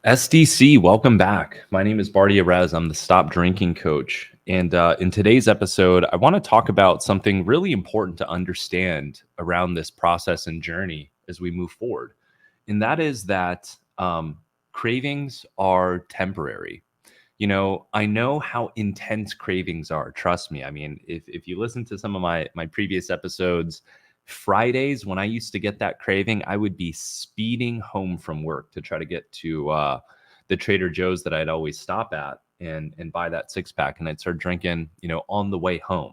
SDC, welcome back. My name is Bardia Rez. I'm the Stop Drinking Coach. And in today's episode, I want to talk about something really important to understand around this process and journey as we move forward. And that is that cravings are temporary. I know how intense cravings are. Trust me. I mean, if you listen to some of my previous episodes, Fridays when I used to get that craving, I would be speeding home from work to try to get to the Trader Joe's that I'd always stop at and buy that six pack, and I'd start drinking, on the way home.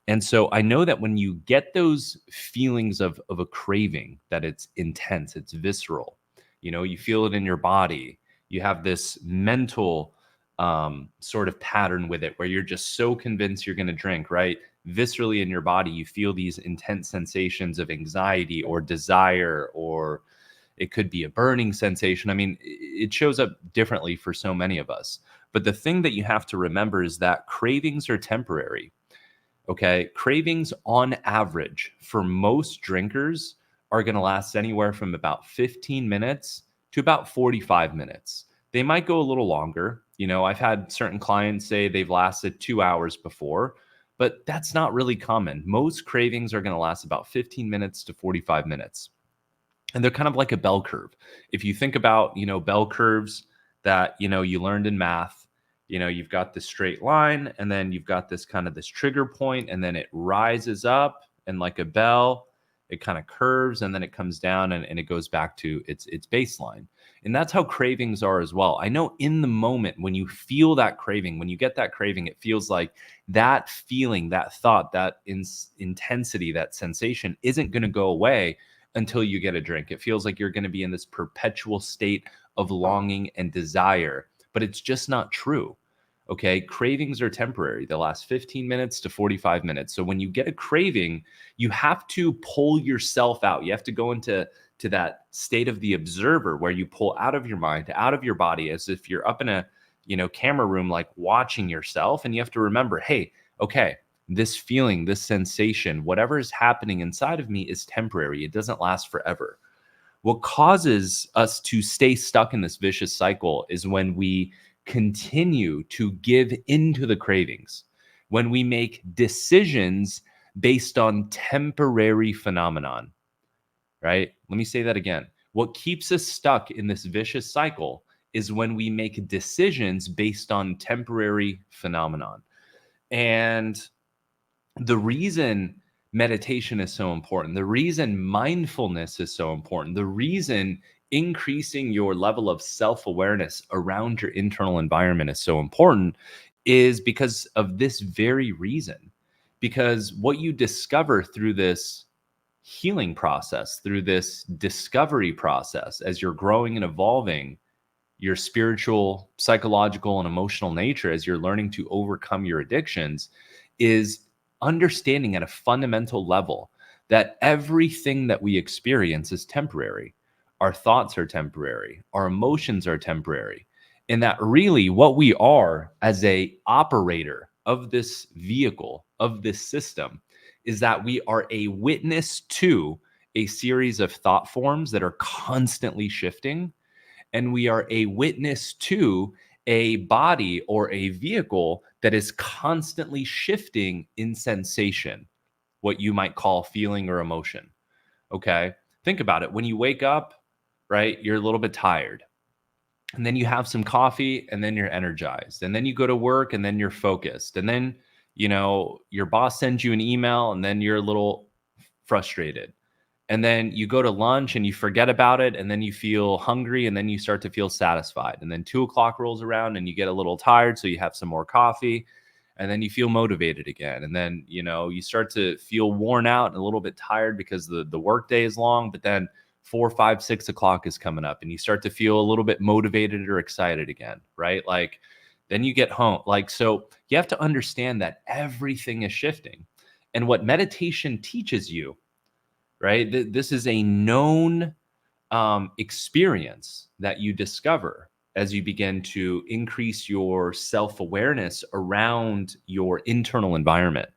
And so I know that when you get those feelings of a craving, that it's intense, it's visceral, you feel it in your body. You have this mental sort of pattern with it where you're just so convinced you're going to drink, right? Viscerally in your body, you feel these intense sensations of anxiety or desire, or it could be a burning sensation. I mean, it shows up differently for so many of us. But the thing that you have to remember is that cravings are temporary. Okay. Cravings on average for most drinkers are going to last anywhere from about 15 minutes to about 45 minutes. They might go a little longer. I've had certain clients say they've lasted 2 hours before, but that's not really common. Most cravings are going to last about 15 minutes to 45 minutes. And they're kind of like a bell curve. If you think about, bell curves that, you learned in math, you've got this straight line, and then you've got this kind of this trigger point, and then it rises up, and like a bell, it kind of curves, and then it comes down, and it goes back to its baseline. And that's how cravings are as well. I know in the moment when you feel that craving, when you get that craving, it feels like that feeling, that thought, that intensity, that sensation isn't going to go away until you get a drink. It feels like you're going to be in this perpetual state of longing and desire, but it's just not true. Okay. Cravings are temporary. They last 15 minutes to 45 minutes. So when you get a craving, you have to pull yourself out. You have to go into that state of the observer where you pull out of your mind, out of your body, as if you're up in a, camera room, like watching yourself. And you have to remember, hey, okay, this feeling, this sensation, whatever is happening inside of me is temporary. It doesn't last forever. What causes us to stay stuck in this vicious cycle is when we continue to give into the cravings, when we make decisions based on temporary phenomenon, right? Let me say that again. What keeps us stuck in this vicious cycle is when we make decisions based on temporary phenomenon. And the reason meditation is so important, the reason mindfulness is so important, the reason increasing your level of self-awareness around your internal environment is so important is because of this very reason. Because what you discover through this healing process, through this discovery process, as you're growing and evolving your spiritual, psychological, and emotional nature, as you're learning to overcome your addictions, is understanding at a fundamental level that everything that we experience is temporary. Our thoughts are temporary, our emotions are temporary, and that really what we are as a operator of this vehicle, of this system, is that we are a witness to a series of thought forms that are constantly shifting, and we are a witness to a body or a vehicle that is constantly shifting in sensation, what you might call feeling or emotion. Okay. Think about it. When you wake up, right, you're a little bit tired. And then you have some coffee and then you're energized. And then you go to work and then you're focused. And then, your boss sends you an email and then you're a little frustrated. And then you go to lunch and you forget about it, and then you feel hungry, and then you start to feel satisfied. And then 2 o'clock rolls around and you get a little tired, so you have some more coffee, and then you feel motivated again. And then, you start to feel worn out and a little bit tired because the work day is long, but then 4, 5, 6 o'clock is coming up and you start to feel a little bit motivated or excited again, right? Like then you get home. Like, so you have to understand that everything is shifting. And what meditation teaches you, right? This is a known experience that you discover as you begin to increase your self-awareness around your internal environment.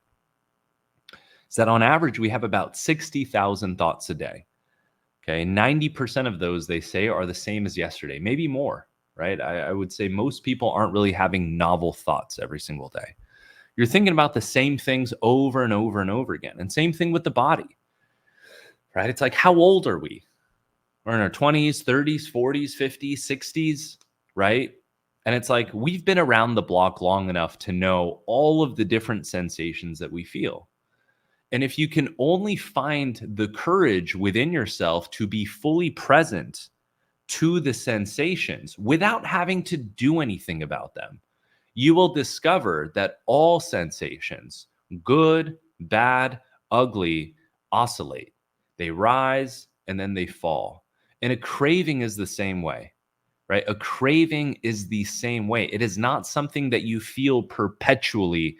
Is that on average, we have about 60,000 thoughts a day. Okay. 90% of those, they say, are the same as yesterday, maybe more, right? I would say most people aren't really having novel thoughts every single day. You're thinking about the same things over and over and over again. And same thing with the body, right? It's like, how old are we? We're in our 20s, 30s, 40s, 50s, 60s, right? And it's like, we've been around the block long enough to know all of the different sensations that we feel. And if you can only find the courage within yourself to be fully present to the sensations without having to do anything about them, you will discover that all sensations, good, bad, ugly, oscillate. They rise and then they fall. And a craving is the same way, right? A craving is the same way. It is not something that you feel perpetually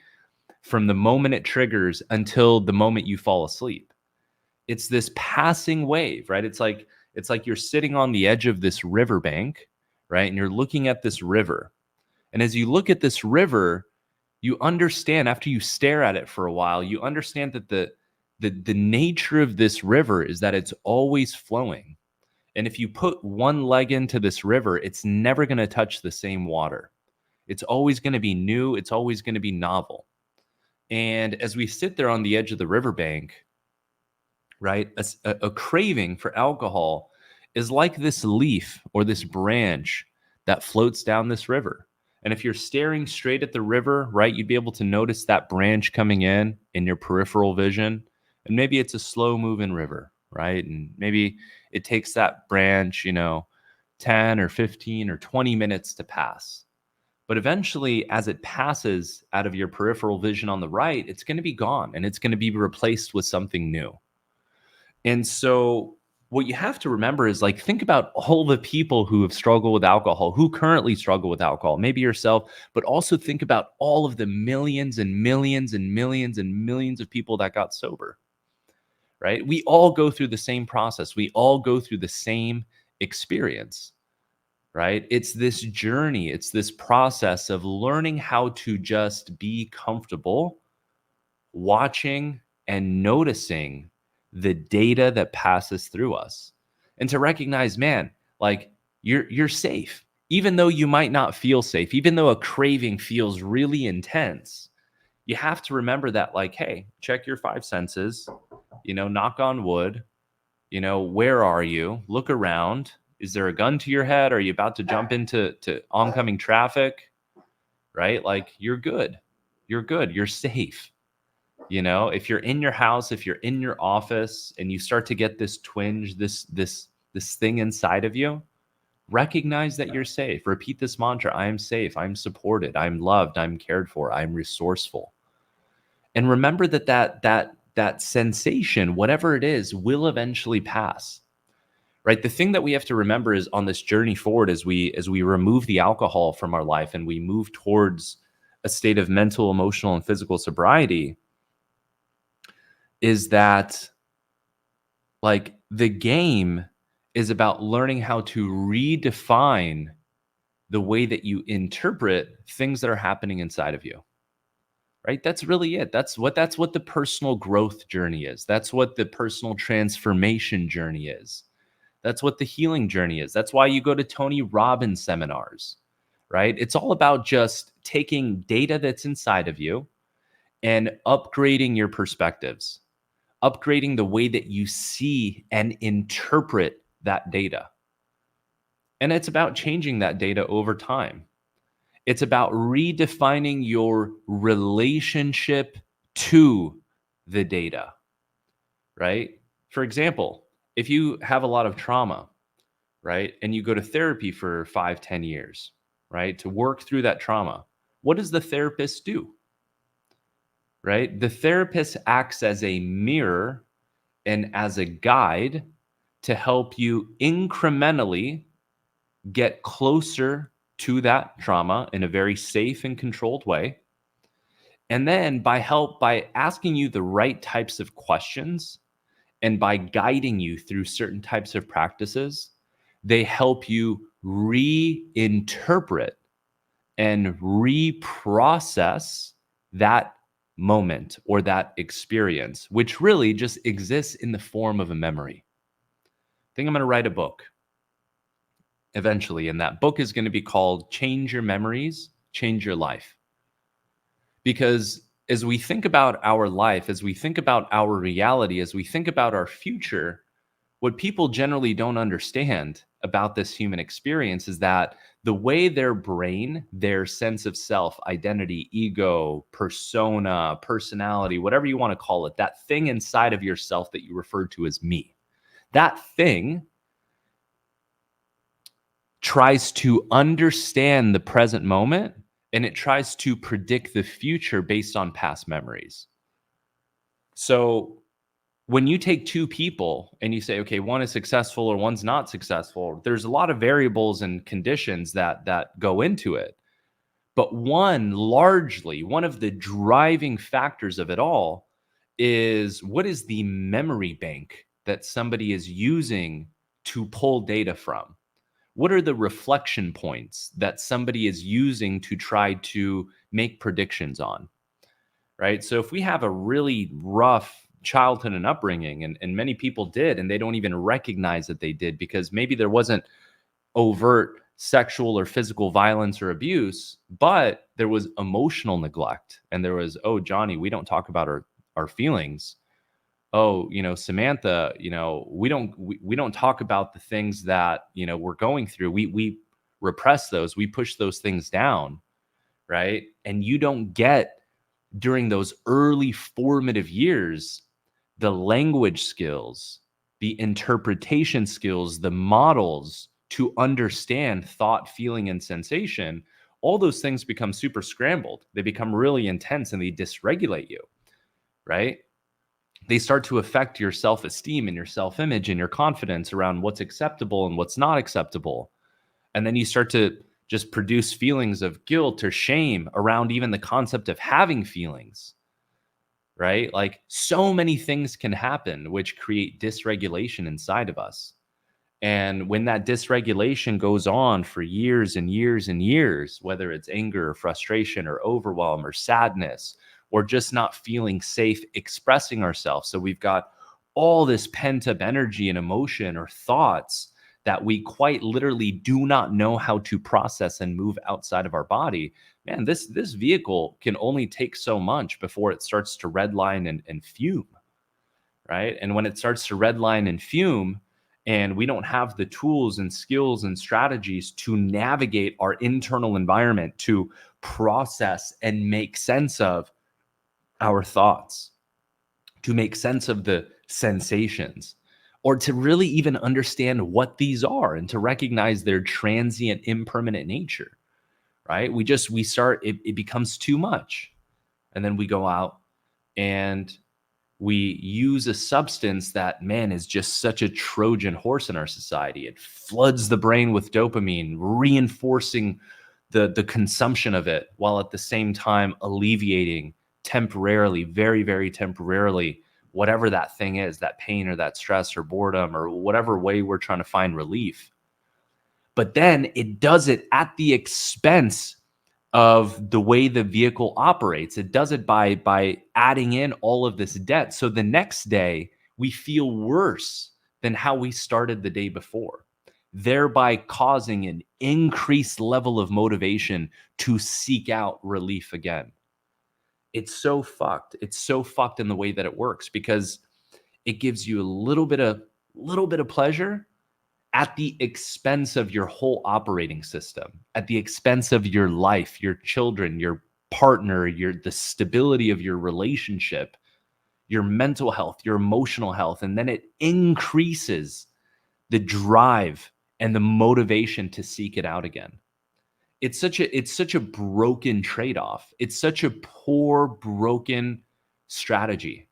from the moment it triggers until the moment you fall asleep. It's this passing wave, right? It's like you're sitting on the edge of this riverbank, right? And you're looking at this river. And as you look at this river, you understand, after you stare at it for a while, you understand that the nature of this river is that it's always flowing. And if you put one leg into this river, it's never going to touch the same water. It's always going to be new, it's always going to be novel. And as we sit there on the edge of the riverbank, right, a craving for alcohol is like this leaf or this branch that floats down this river. And if you're staring straight at the river, right, you'd be able to notice that branch coming in your peripheral vision. And maybe it's a slow moving river, right? And maybe it takes that branch, 10 or 15 or 20 minutes to pass. But eventually, as it passes out of your peripheral vision on the right, it's going to be gone and it's going to be replaced with something new. And so what you have to remember is, like, think about all the people who have struggled with alcohol, who currently struggle with alcohol, maybe yourself, but also think about all of the millions and millions and millions and millions of people that got sober, right? We all go through the same process. We all go through the same experience, right? It's this journey, it's this process of learning how to just be comfortable watching and noticing the data that passes through us, and to recognize, man, like, you're safe, even though you might not feel safe, even though a craving feels really intense. You have to remember that, like, hey, check your five senses, knock on wood, where are you? Look around. Is there a gun to your head? Are you about to jump into oncoming traffic? Right? Like, you're good. You're good. You're safe. If you're in your house, if you're in your office and you start to get this twinge, this thing inside of you, recognize that you're safe. Repeat this mantra: I am safe, I'm supported, I'm loved, I'm cared for, I'm resourceful. And remember that sensation, whatever it is, will eventually pass. Right? The thing that we have to remember is, on this journey forward, as we remove the alcohol from our life and we move towards a state of mental, emotional, and physical sobriety, is that, like, the game is about learning how to redefine the way that you interpret things that are happening inside of you. Right? That's really it. That's what the personal growth journey is. That's what the personal transformation journey is. That's what the healing journey is. That's why you go to Tony Robbins seminars, right? It's all about just taking data that's inside of you and upgrading your perspectives, upgrading the way that you see and interpret that data. And it's about changing that data over time. It's about redefining your relationship to the data, right? For example, if you have a lot of trauma, right, and you go to therapy for 5, 10 years, right, to work through that trauma, what does the therapist do? Right? The therapist acts as a mirror and as a guide to help you incrementally get closer to that trauma in a very safe and controlled way. And then by asking you the right types of questions and by guiding you through certain types of practices, they help you reinterpret and reprocess that moment or that experience, which really just exists in the form of a memory. I think I'm going to write a book. eventually. And that book is going to be called Change Your Memories, Change Your Life. Because as we think about our life, as we think about our reality, as we think about our future, what people generally don't understand about this human experience is that the way their brain, their sense of self, identity, ego, persona, personality, whatever you want to call it, that thing inside of yourself that you refer to as me, that thing tries to understand the present moment, and it tries to predict the future based on past memories. So when you take two people and you say, okay, one is successful or one's not successful, there's a lot of variables and conditions that go into it. But largely, one of the driving factors of it all is, what is the memory bank that somebody is using to pull data from? What are the reflection points that somebody is using to try to make predictions on? Right. So if we have a really rough childhood and upbringing, and many people did, and they don't even recognize that they did, because maybe there wasn't overt sexual or physical violence or abuse, but there was emotional neglect. And there was, oh, Johnny, we don't talk about our feelings. Oh, Samantha, we don't talk about the things that, we're going through. We repress those, we push those things down. Right. And you don't get, during those early formative years, the language skills, the interpretation skills, the models to understand thought, feeling, and sensation. All those things become super scrambled. They become really intense and they dysregulate you, right? They start to affect your self-esteem and your self-image and your confidence around what's acceptable and what's not acceptable. And then you start to just produce feelings of guilt or shame around even the concept of having feelings, right? Like, so many things can happen which create dysregulation inside of us. And when that dysregulation goes on for years and years and years, whether it's anger or frustration or overwhelm or sadness, or just not feeling safe expressing ourselves. So we've got all this pent up energy and emotion or thoughts that we quite literally do not know how to process and move outside of our body. Man, this vehicle can only take so much before it starts to redline and fume, right? And when it starts to redline and fume, and we don't have the tools and skills and strategies to navigate our internal environment, to process and make sense of our thoughts, to make sense of the sensations, or to really even understand what these are and to recognize their transient, impermanent nature, right? It becomes too much. And then we go out and we use a substance that, man, is just such a Trojan horse in our society. It floods the brain with dopamine, reinforcing the consumption of it, while at the same time alleviating temporarily, very, very temporarily, whatever that thing is, that pain or that stress or boredom or whatever way we're trying to find relief. But then it does it at the expense of the way the vehicle operates. It does it by adding in all of this debt. So the next day we feel worse than how we started the day before, thereby causing an increased level of motivation to seek out relief again. It's so fucked. It's so fucked in the way that it works, because it gives you a little bit of pleasure at the expense of your whole operating system, at the expense of your life, your children, your partner, the stability of your relationship, your mental health, your emotional health. And then it increases the drive and the motivation to seek it out again. It's such a broken trade-off. It's such a poor, broken strategy.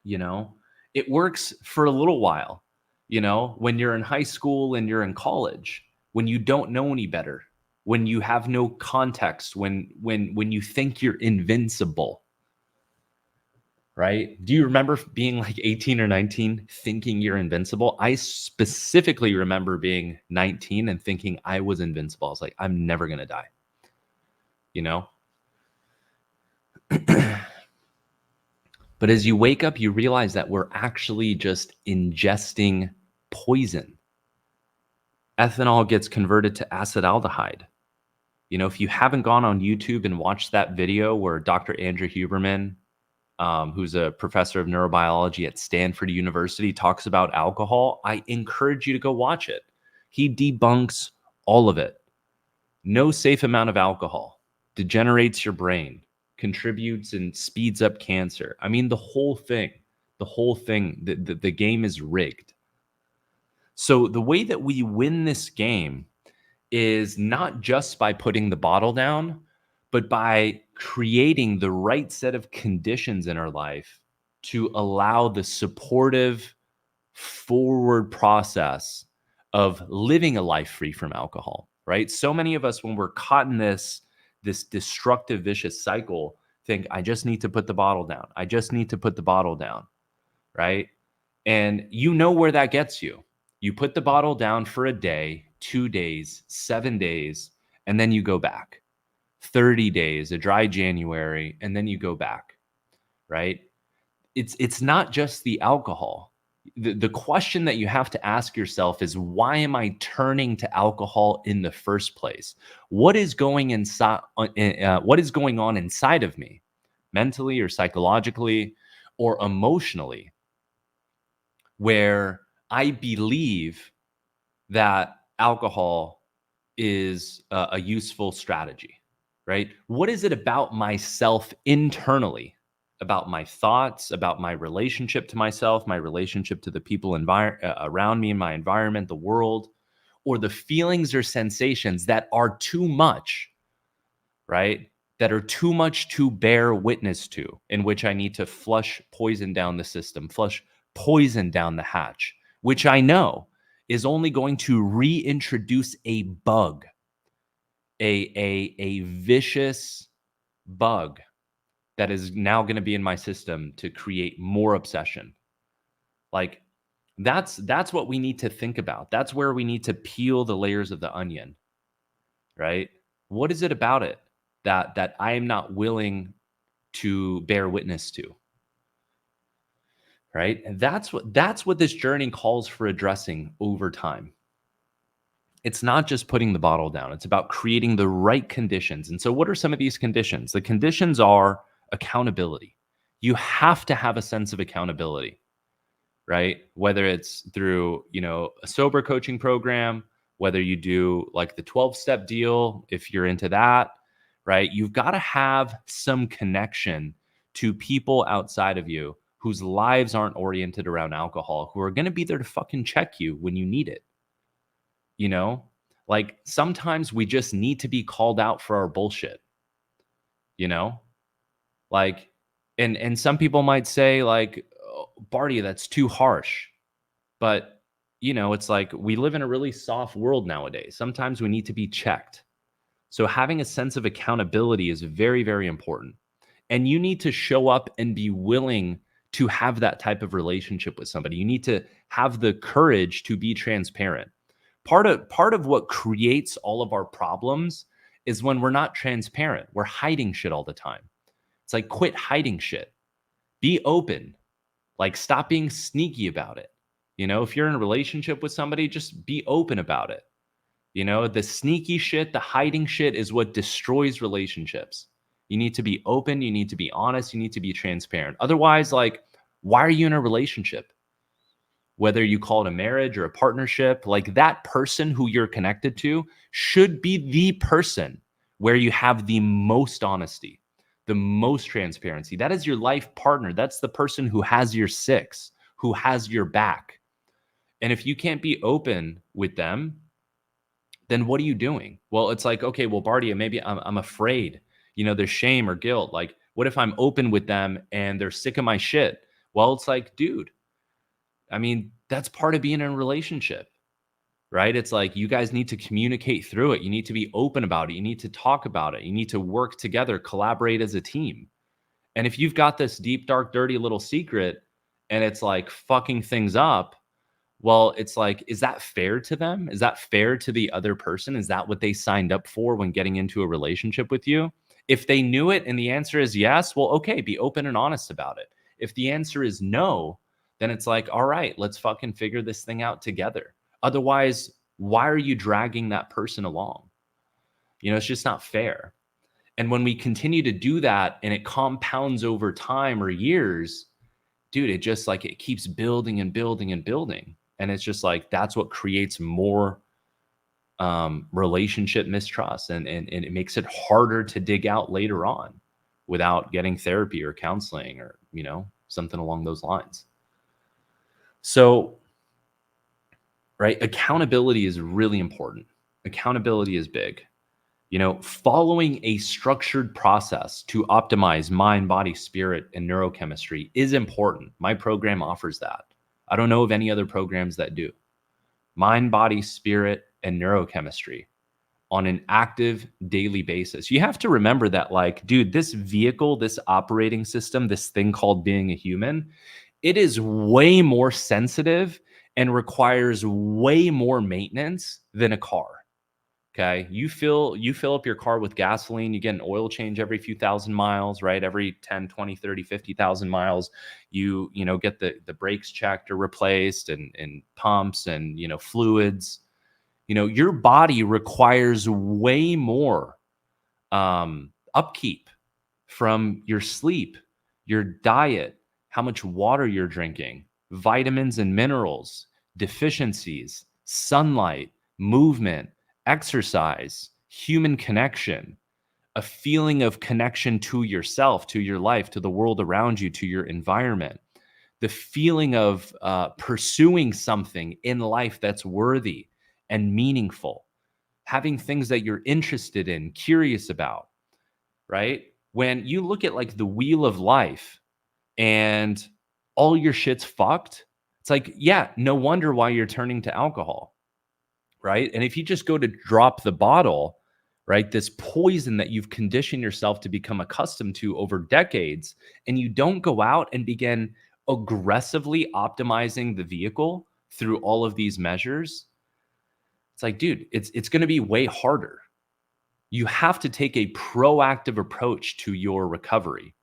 you know it works for a little while, when you're in high school and you're in college, when you don't know any better, when you have no context, when you think you're invincible, right? Do you remember being like 18 or 19 thinking you're invincible? I specifically remember being 19 and thinking I was invincible. I was like, I'm never gonna die, you know But as you wake up, you realize that we're actually just ingesting poison. Ethanol gets converted to acetaldehyde. If you haven't gone on YouTube and watched that video where Dr. Andrew Huberman, who's a professor of neurobiology at Stanford University, talks about alcohol, I encourage you to go watch it. He debunks all of it. No safe amount of alcohol degenerates your brain, contributes and speeds up cancer. I mean, the whole thing, the game is rigged. So the way that we win this game is not just by putting the bottle down, but by creating the right set of conditions in our life to allow the supportive forward process of living a life free from alcohol, right? So many of us, when we're caught in this destructive, vicious cycle, think, I just need to put the bottle down. I just need to put the bottle down, right? And you know where that gets you. You put the bottle down for a day, 2 days, 7 days, and then you go back. 30 days, a dry January, and then you go back, right? It's not just the alcohol. The question that you have to ask yourself is, why am I turning to alcohol in the first place? What is going inside? What is going on inside of me, mentally or psychologically or emotionally, where I believe that alcohol is a useful strategy, right? What is it about myself internally, about my thoughts, about my relationship to myself, my relationship to the people around me in my environment, the world, or the feelings or sensations that are too much, right? That are too much to bear witness to, in which I need to flush poison down the system, flush poison down the hatch, which I know is only going to reintroduce a bug, a vicious bug that is now going to be in my system to create more obsession. Like that's what we need to think about. That's where we need to peel the layers of the onion, right? What is it about it that I am not willing to bear witness to? Right? And that's what this journey calls for addressing over time. It's not just putting the bottle down. It's about creating the right conditions. And so what are some of these conditions? The conditions are accountability. You have to have a sense of accountability, right? Whether it's through, a sober coaching program, whether you do like the 12-step deal, if you're into that, right? You've got to have some connection to people outside of you whose lives aren't oriented around alcohol, who are going to be there to fucking check you when you need it. You know, like sometimes we just need to be called out for our bullshit, you know, like, and some people might say like, oh, Barty, that's too harsh. But, it's like we live in a really soft world nowadays. Sometimes we need to be checked. So having a sense of accountability is very, very important. And you need to show up and be willing to have that type of relationship with somebody. You need to have the courage to be transparent. Part of what creates all of our problems is when we're not transparent. We're hiding shit all the time. It's like, quit hiding shit. Be open. Like, stop being sneaky about it. If you're in a relationship with somebody, just be open about it. The sneaky shit, the hiding shit is what destroys relationships. You need to be open. You need to be honest. You need to be transparent. Otherwise, like, why are you in a relationship? Whether you call it a marriage or a partnership, like that person who you're connected to should be the person where you have the most honesty, the most transparency. That is your life partner. That's the person who has your six, who has your back. And if you can't be open with them, then what are you doing? Well, it's like, okay, well, Bardia, maybe I'm afraid, there's shame or guilt. Like, what if I'm open with them and they're sick of my shit? Well, it's like, dude, I mean, that's part of being in a relationship, right? It's like you guys need to communicate through it. You need to be open about it. You need to talk about it. You need to work together, collaborate as a team. And if you've got this deep, dark, dirty little secret and it's like fucking things up, well, it's like, is that fair to them? Is that fair to the other person? Is that what they signed up for when getting into a relationship with you? If they knew it and the answer is yes, well, okay, be open and honest about it. If the answer is no, then it's like, all right, let's fucking figure this thing out together. Otherwise, Why are you dragging that person along? It's just not fair. And when we continue to do that and it compounds over time or years, dude, it just like it keeps building and building and building. And it's just like that's what creates more relationship mistrust, and it makes it harder to dig out later on without getting therapy or counseling or something along those lines. So, right, accountability is really important. Accountability is big. Following a structured process to optimize mind, body, spirit, and neurochemistry is important. My program offers that. I don't know of any other programs that do. Mind, body, spirit, and neurochemistry on an active daily basis. You have to remember that, like, dude, this vehicle, this operating system, this thing called being a human, it is way more sensitive and requires way more maintenance than a car. Okay. You fill up your car with gasoline, you get an oil change every few thousand miles, right? Every 10, 20, 30, 50,000 miles, you get the brakes checked or replaced and pumps and, fluids. Your body requires way more upkeep from your sleep, your diet, how much water you're drinking, vitamins and minerals, deficiencies, sunlight, movement, exercise, human connection, a feeling of connection to yourself, to your life, to the world around you, to your environment, the feeling of pursuing something in life that's worthy and meaningful, having things that you're interested in, curious about, right? When you look at like the wheel of life and all your shit's fucked, it's like, yeah, no wonder why you're turning to alcohol, right? And if you just go to drop the bottle, right, this poison that you've conditioned yourself to become accustomed to over decades, and you don't go out and begin aggressively optimizing the vehicle through all of these measures, it's like, dude, it's going to be way harder. You have to take a proactive approach to your recovery.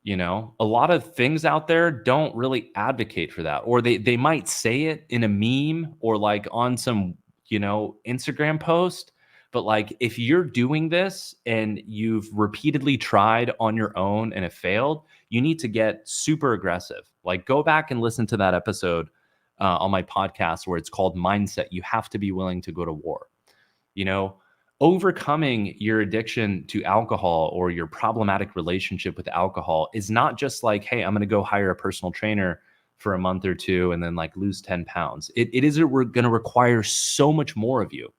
A lot of things out there don't really advocate for that, or they might say it in a meme or like on some, Instagram post. But like if you're doing this and you've repeatedly tried on your own and it failed, you need to get super aggressive. Like go back and listen to that episode on my podcast where it's called Mindset. You have to be willing to go to war. You know, overcoming your addiction to alcohol or your problematic relationship with alcohol is not just like, hey, I'm going to go hire a personal trainer for a month or two and then like lose 10 pounds. It is going to require so much more of you.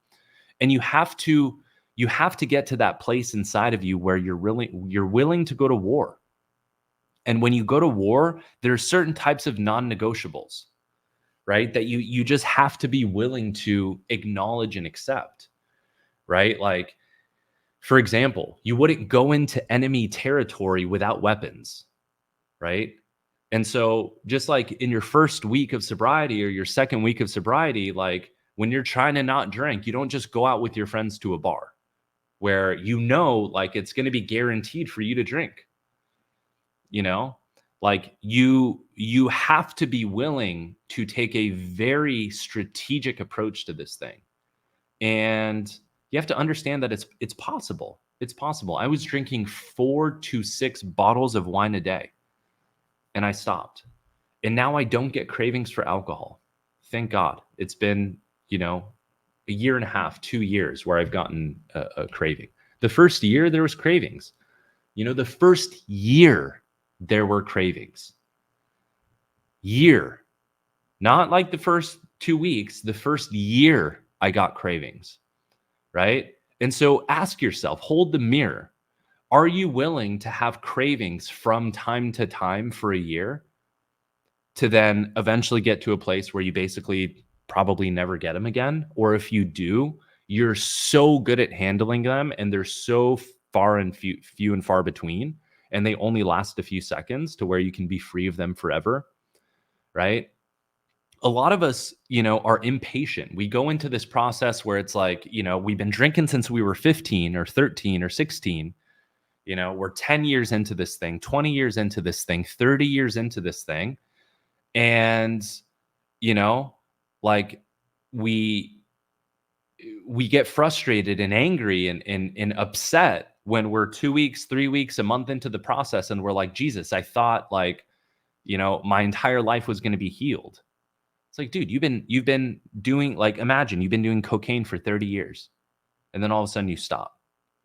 And you have to get to that place inside of you where you're willing to go to war. And when you go to war, there are certain types of non-negotiables, right? That you just have to be willing to acknowledge and accept. Right? Like, for example, you wouldn't go into enemy territory without weapons, right? And so just like in your first week of sobriety or your second week of sobriety, like when you're trying to not drink, you don't just go out with your friends to a bar where like it's going to be guaranteed for you to drink. Like you have to be willing to take a very strategic approach to this thing. And you have to understand that it's possible. It's possible. I was drinking 4 to 6 bottles of wine a day and I stopped. And now I don't get cravings for alcohol. Thank God. It's been, a year and a half, 2 years where I've gotten a craving. The first year there was cravings. The first year there were cravings. Year. Not like the first 2 weeks, the first year I got cravings. Right? And so ask yourself, hold the mirror. Are you willing to have cravings from time to time for a year to then eventually get to a place where you basically probably never get them again? Or if you do, you're so good at handling them and they're so far and few and far between, and they only last a few seconds to where you can be free of them forever, right? A lot of us, are impatient. We go into this process where it's like, we've been drinking since we were 15 or 13 or 16. We're 10 years into this thing, 20 years into this thing, 30 years into this thing. And, like we we get frustrated and angry and upset when we're 2 weeks, 3 weeks, a month into the process, and we're like, Jesus, I thought like, my entire life was going to be healed. It's like, dude, you've been doing, like, imagine you've been doing cocaine for 30 years and then all of a sudden you stop.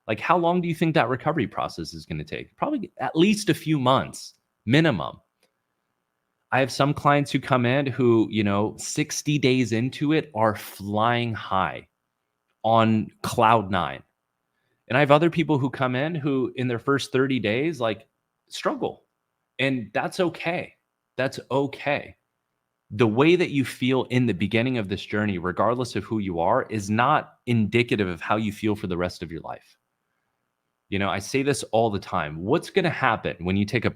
Like, how long do you think that recovery process is going to take? Probably at least a few months minimum. I have some clients who come in who, 60 days into it are flying high on cloud nine. And I have other people who come in who in their first 30 days, like, struggle. And that's okay. That's okay. The way that you feel in the beginning of this journey, regardless of who you are, is not indicative of how you feel for the rest of your life. I say this all the time. What's going to happen when you take a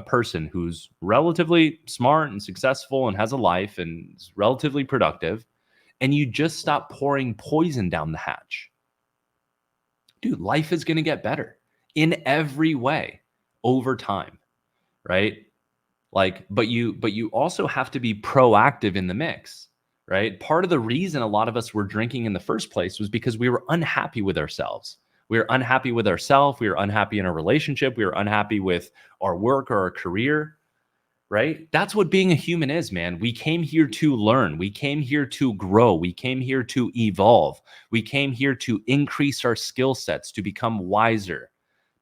person who's relatively smart and successful and has a life and is relatively productive, and you just stop pouring poison down the hatch? Dude, life is going to get better in every way over time, right? Like, but you also have to be proactive in the mix, right? Part of the reason a lot of us were drinking in the first place was because we were unhappy with ourselves. We were unhappy with ourselves. We were unhappy in our relationship. We were unhappy with our work or our career, right? That's what being a human is, man. We came here to learn. We came here to grow. We came here to evolve. We came here to increase our skill sets, to become wiser,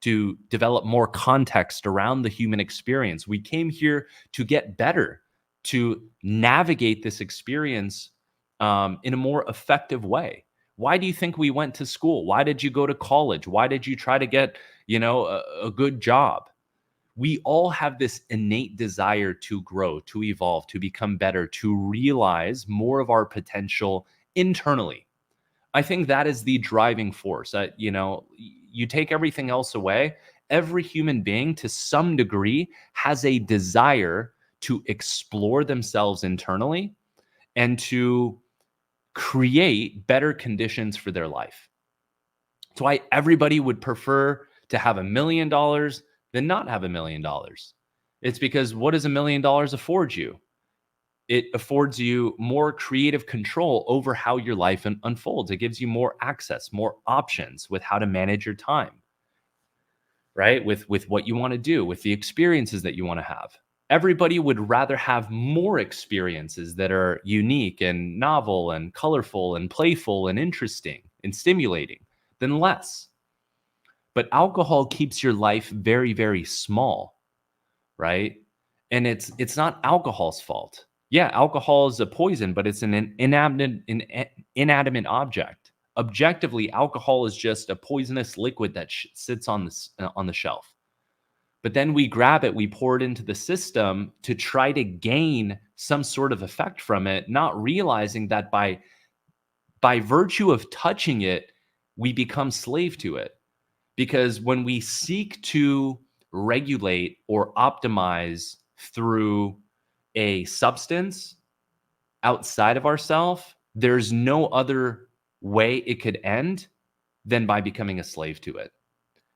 to develop more context around the human experience. We came here to get better, to navigate this experience in a more effective way. Why do you think we went to school? Why did you go to college? Why did you try to get, a good job? We all have this innate desire to grow, to evolve, to become better, to realize more of our potential internally. I think that is the driving force. You take everything else away, every human being to some degree has a desire to explore themselves internally and to create better conditions for their life. That's why everybody would prefer to have $1 million than not have $1 million. It's because what does $1 million afford you? It affords you more creative control over how your life unfolds. It gives you more access, more options with how to manage your time, right? With what you want to do, with the experiences that you want to have. Everybody would rather have more experiences that are unique and novel and colorful and playful and interesting and stimulating than less. But alcohol keeps your life very, very small, right? And it's not alcohol's fault. Yeah, alcohol is a poison, but it's an inanimate object. Objectively, alcohol is just a poisonous liquid that sits on the shelf. But then we grab it, we pour it into the system to try to gain some sort of effect from it, not realizing that by virtue of touching it, we become slave to it. Because when we seek to regulate or optimize through a substance outside of ourselves, there's no other way it could end than by becoming a slave to it.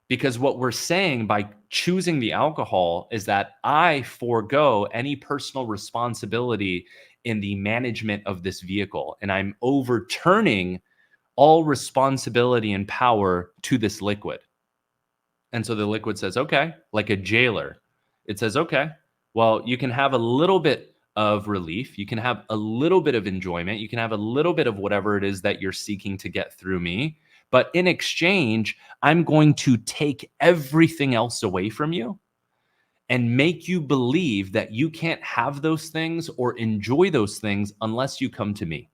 Because what we're saying by choosing the alcohol is that I forego any personal responsibility in the management of this vehicle, and I'm overturning all responsibility and power to this liquid. And so the liquid says, okay, like a jailer. It says, okay, well, you can have a little bit of relief. You can have a little bit of enjoyment. You can have a little bit of whatever it is that you're seeking to get through me. But in exchange, I'm going to take everything else away from you and make you believe that you can't have those things or enjoy those things unless you come to me.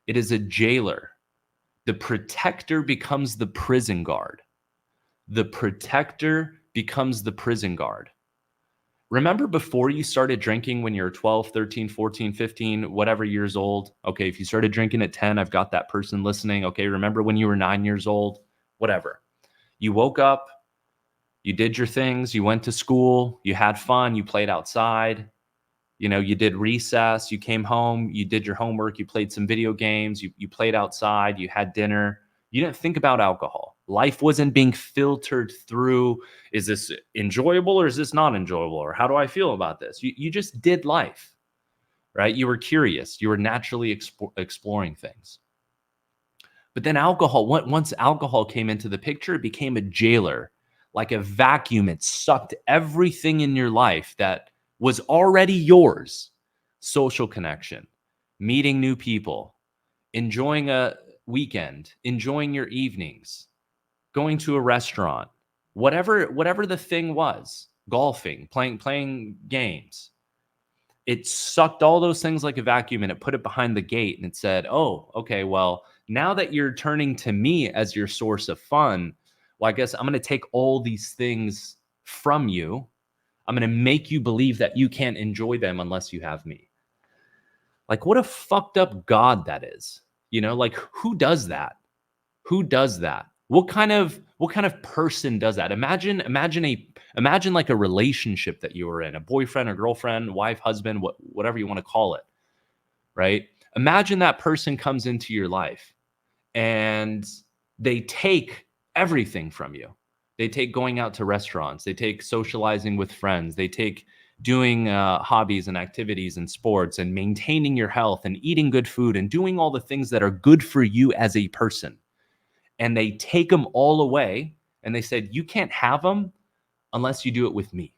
It is a jailer. The protector becomes the prison guard. The protector becomes the prison guard. Remember before you started drinking when you're 12, 13, 14, 15, whatever years old? Okay, if you started drinking at 10, I've got that person listening. Okay, remember when you were 9 years old? Whatever. You woke up, you did your things, you went to school, you had fun, you played outside, you did recess, you came home, you did your homework, you played some video games, you played outside, you had dinner. You didn't think about alcohol. Life wasn't being filtered through, is this enjoyable or is this not enjoyable? Or how do I feel about this? You just did life. right? You were curious. You were naturally exploring things. But then once alcohol came into the picture, it became a jailer, like a vacuum. It sucked everything in your life that was already yours: social connection, meeting new people, enjoying a weekend, enjoying your evenings, going to a restaurant, whatever the thing was, golfing, playing games. It sucked all those things like a vacuum and it put it behind the gate and it said, "Oh, okay, well, now that you're turning to me as your source of fun, well, I guess I'm going to take all these things from you. I'm going to make you believe that you can't enjoy them unless you have me." Like, what a fucked up God that is. Like, who does that? Who does that? What kind of person does that? Imagine like a relationship that you were in, a boyfriend or girlfriend, wife, husband, whatever you want to call it, right? Imagine that person comes into your life and they take everything from you. They take going out to restaurants, they take socializing with friends, they take doing hobbies and activities and sports and maintaining your health and eating good food and doing all the things that are good for you as a person, and they take them all away and they said, "You can't have them unless you do it with me."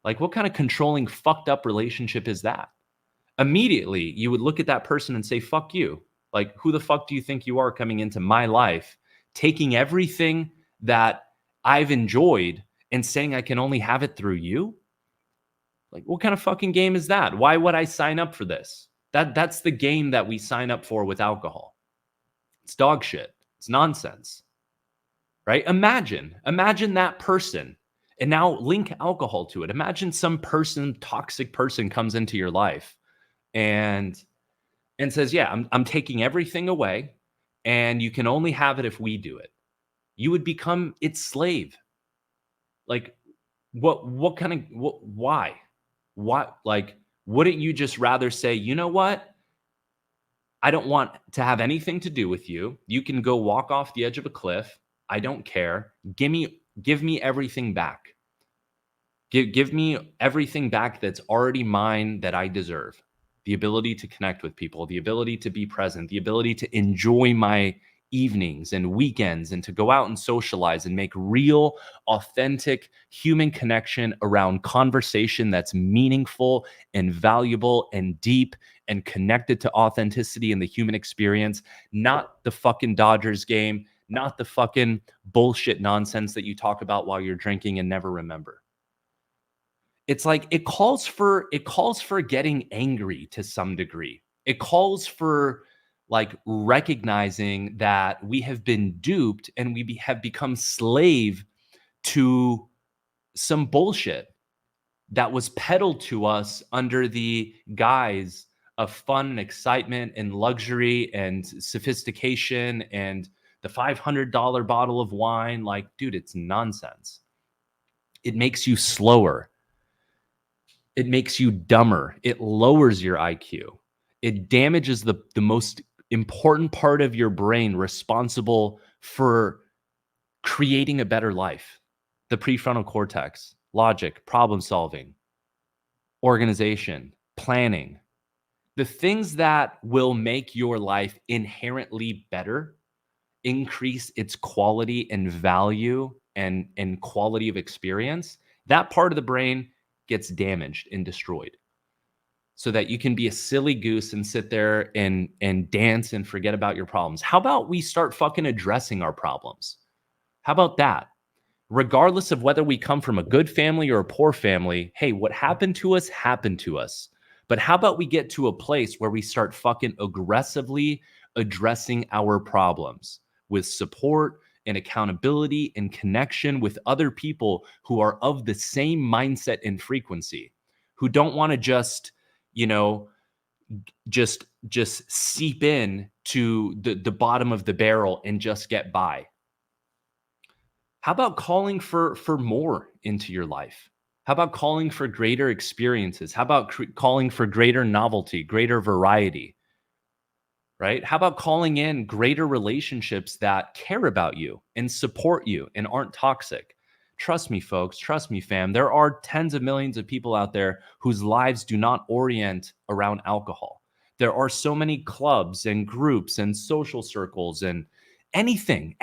Like, what kind of controlling, fucked up relationship is that? Immediately, you would look at that person and say, "Fuck you." Like, who the fuck do you think you are coming into my life, taking everything that I've enjoyed and saying I can only have it through you? Like, what kind of fucking game is that? Why would I sign up for this? That's the game that we sign up for with alcohol. It's dog shit. It's nonsense. Right? Imagine that person, and now link alcohol to it. Imagine some person, toxic person, comes into your life and says, "Yeah, I'm taking everything away, and you can only have it if we do it." You would become its slave. Like, what kind of why? What, like, wouldn't you just rather say, "You know what? I don't want to have anything to do with you. You can go walk off the edge of a cliff. I don't care. Give me everything back. Give me everything back that's already mine that I deserve. The ability to connect with people, the ability to be present, the ability to enjoy my evenings and weekends and to go out and socialize and make real, authentic human connection around conversation that's meaningful and valuable and deep and connected to authenticity and the human experience, not the fucking Dodgers game, not the fucking bullshit nonsense that you talk about while you're drinking and never remember." It's like it calls for getting angry to some degree. It calls for, like, recognizing that we have been duped and have become slave to some bullshit that was peddled to us under the guise of fun and excitement and luxury and sophistication and the $500 bottle of wine. Like, dude, it's nonsense. It makes you slower. It makes you dumber. It lowers your IQ. It damages the most important part of your brain responsible for creating a better life: the prefrontal cortex, logic, problem solving, organization, planning. The things that will make your life inherently better, increase its quality and value and quality of experience, that part of the brain gets damaged and destroyed so that you can be a silly goose and sit there and dance and forget about your problems. How about we start fucking addressing our problems? How about that? Regardless of whether we come from a good family or a poor family, hey, what happened to us happened to us. But how about we get to a place where we start fucking aggressively addressing our problems with support and accountability and connection with other people who are of the same mindset and frequency, who don't want to just, you know, just seep in to the bottom of the barrel and just get by. How about calling for more into your life? How about calling for greater experiences? How about calling for greater novelty, greater variety, right? How about calling in greater relationships that care about you and support you and aren't toxic? Trust me, folks. Trust me, fam. There are tens of millions of people out there whose lives do not orient around alcohol. There are so many clubs and groups and social circles and anything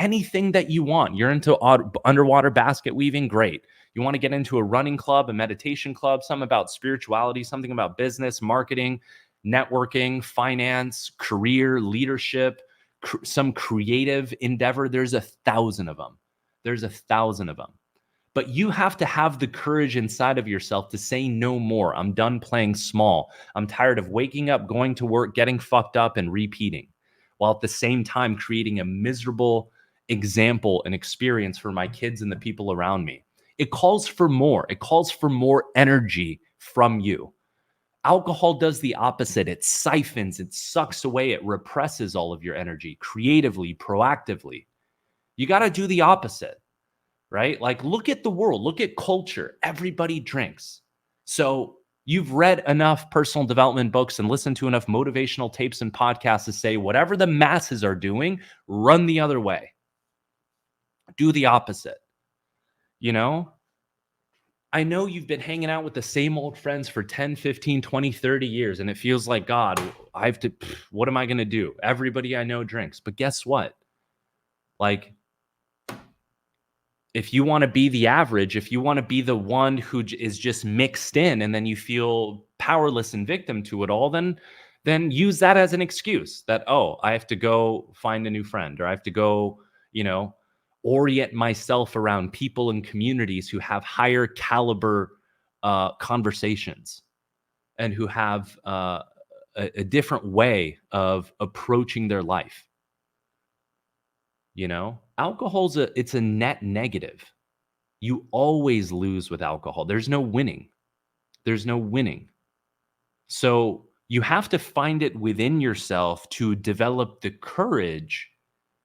that you want. You're into underwater basket weaving, great. You want to get into a running club, a meditation club, something about spirituality, something about business, marketing, networking, finance, career, leadership, some creative endeavor. There's 1,000 of them. There's 1,000 of them. But you have to have the courage inside of yourself to say no more. I'm done playing small. I'm tired of waking up, going to work, getting fucked up, and repeating, while at the same time creating a miserable example and experience for my kids and the people around me. It calls for more. It calls for more energy from you. Alcohol does the opposite. It siphons, it sucks away, it represses all of your energy creatively, proactively. You got to do the opposite, right? Like, look at the world, look at culture. Everybody drinks. So you've read enough personal development books and listened to enough motivational tapes and podcasts to say, whatever the masses are doing, run the other way. Do the opposite. You know, I know you've been hanging out with the same old friends for 10, 15, 20, 30 years, and it feels like, God, what am I going to do? Everybody I know drinks. But guess what? Like, if you want to be the average, if you want to be the one who is just mixed in and then you feel powerless and victim to it all, then use that as an excuse that, oh, I have to go find a new friend, or I have to go, orient myself around people and communities who have higher caliber conversations and who have a different way of approaching their life. Alcohol's it's a net negative. You always lose with alcohol. There's no winning. There's no winning. So you have to find it within yourself to develop the courage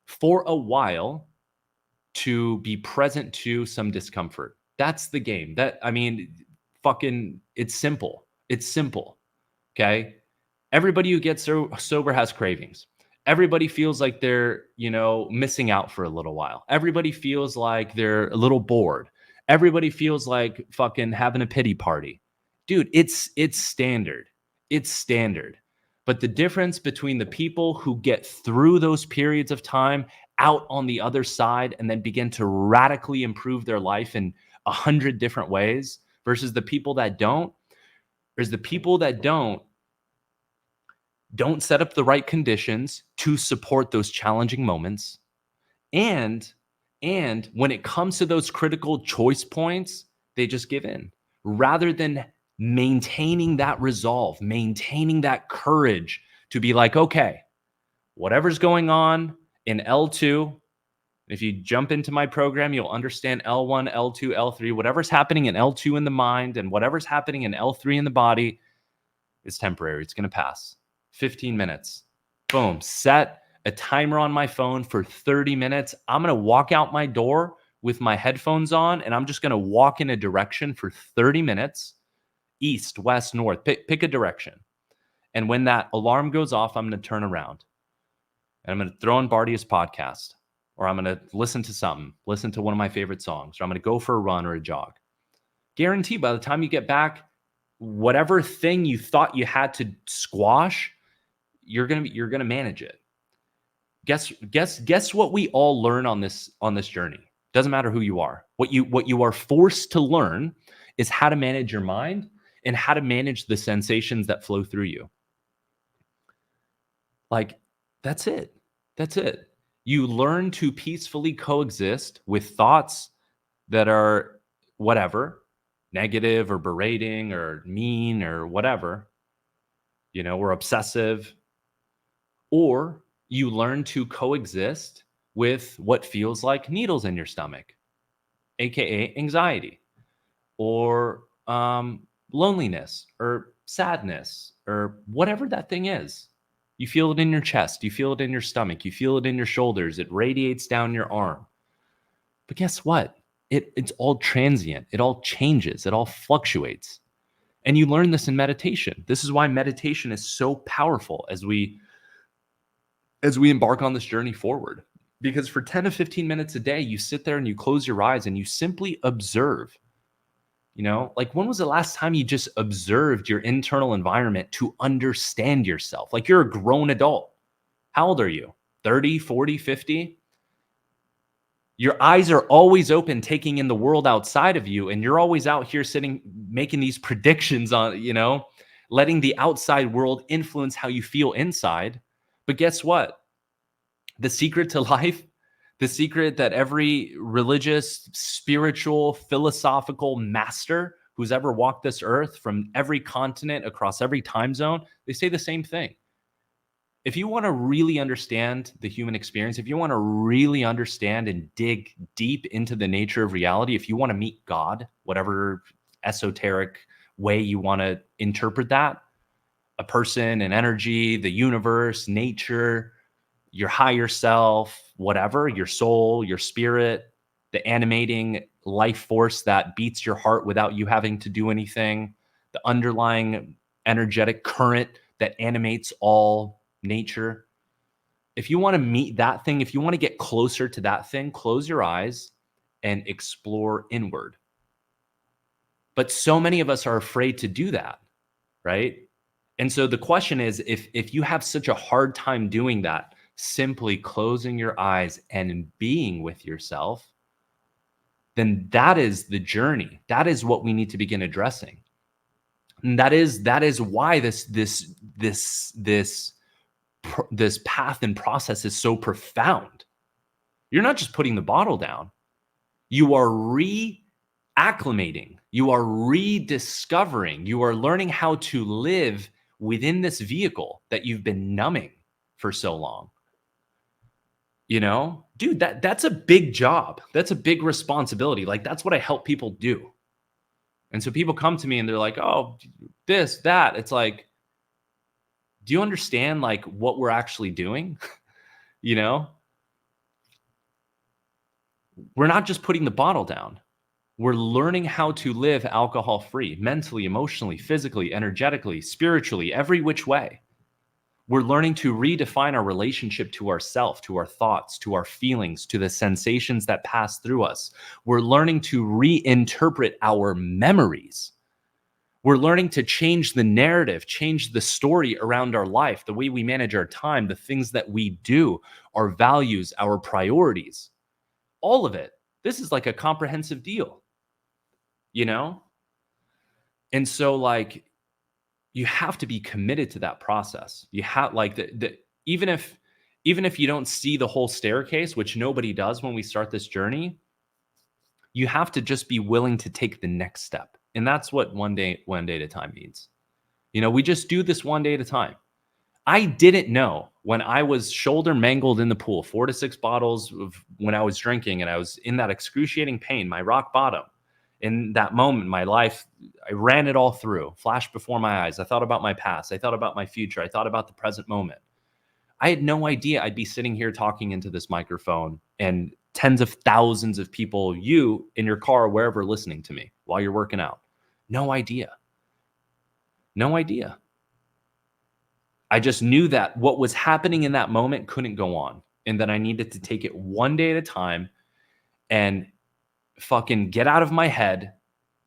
for a while to be present to some discomfort. That's the game. It's simple. It's simple. Okay. Everybody who gets sober has cravings. Everybody feels like they're, missing out for a little while. Everybody feels like they're a little bored. Everybody feels like fucking having a pity party. Dude, it's standard. It's standard. But the difference between the people who get through those periods of time out on the other side and then begin to radically improve their life in 100 different ways versus the people that don't, is the people that don't set up the right conditions to support those challenging moments. And when it comes to those critical choice points, they just give in rather than maintaining that resolve, maintaining that courage to be like, okay, whatever's going on in L2, if you jump into my program, you'll understand L1, L2, L3, whatever's happening in L2 in the mind and whatever's happening in L3 in the body is temporary. It's going to pass. 15 minutes. Boom. Set a timer on my phone for 30 minutes. I'm going to walk out my door with my headphones on, and I'm just going to walk in a direction for 30 minutes, east, west, north. Pick a direction. And when that alarm goes off, I'm going to turn around. And I'm going to throw on Bardia's podcast, or I'm going to listen to one of my favorite songs, or I'm going to go for a run or a jog. Guarantee by the time you get back, whatever thing you thought you had to squash, you're going to manage it. Guess what we all learn on this journey. Doesn't matter who you are. What you are forced to learn is how to manage your mind and how to manage the sensations that flow through you. Like, that's it. That's it. You learn to peacefully coexist with thoughts that are whatever, negative or berating or mean or whatever, or obsessive. Or you learn to coexist with what feels like needles in your stomach, aka anxiety, or loneliness, or sadness, or whatever that thing is. You feel it in your chest, you feel it in your stomach, you feel it in your shoulders, it radiates down your arm. But guess what? It's all transient. It all changes. It all fluctuates. And you learn this in meditation. This is why meditation is so powerful as we embark on this journey forward. Because for 10 to 15 minutes a day, you sit there and you close your eyes and you simply observe. Like when was the last time you just observed your internal environment to understand yourself? Like you're a grown adult. How old are you? 30, 40, 50? Your eyes are always open, taking in the world outside of you. And you're always out here sitting, making these predictions on, letting the outside world influence how you feel inside. But guess what? The secret to life, the secret that every religious, spiritual, philosophical master who's ever walked this earth from every continent across every time zone, they say the same thing. If you want to really understand the human experience, if you want to really understand and dig deep into the nature of reality, if you want to meet God, whatever esoteric way you want to interpret that, a person, an energy, the universe, nature, your higher self, whatever, your soul, your spirit, the animating life force that beats your heart without you having to do anything, the underlying energetic current that animates all nature. If you want to meet that thing, if you want to get closer to that thing, close your eyes and explore inward. But so many of us are afraid to do that, right? And so the question is, if you have such a hard time doing that, simply closing your eyes and being with yourself, then that is the journey. That is what we need to begin addressing. And that is why this path and process is so profound. You're not just putting the bottle down. You are reacclimating. You are rediscovering. You are learning how to live within this vehicle that you've been numbing for so long. Dude, that's a big job. That's a big responsibility. Like, that's what I help people do. And so people come to me and they're like, oh, this, that. It's like, do you understand like what we're actually doing? We're not just putting the bottle down. We're learning how to live alcohol-free, mentally, emotionally, physically, energetically, spiritually, every which way. We're learning to redefine our relationship to ourself, to our thoughts, to our feelings, to the sensations that pass through us. We're learning to reinterpret our memories. We're learning to change the narrative, change the story around our life, the way we manage our time, the things that we do, our values, our priorities, all of it. This is like a comprehensive deal, And so like, you have to be committed to that process. You have like even if you don't see the whole staircase, which nobody does when we start this journey, you have to just be willing to take the next step. And that's what one day at a time means. We just do this one day at a time. I didn't know when I was shoulder mangled in the pool, 4 to 6 bottles of when I was drinking and I was in that excruciating pain, my rock bottom. In that moment, my life, I ran it all through, flashed before my eyes. I thought about my past. I thought about my future. I thought about the present moment. I had no idea I'd be sitting here talking into this microphone and tens of thousands of people, you in your car, wherever, listening to me while you're working out. No idea. No idea. I just knew that what was happening in that moment couldn't go on and that I needed to take it one day at a time and fucking get out of my head,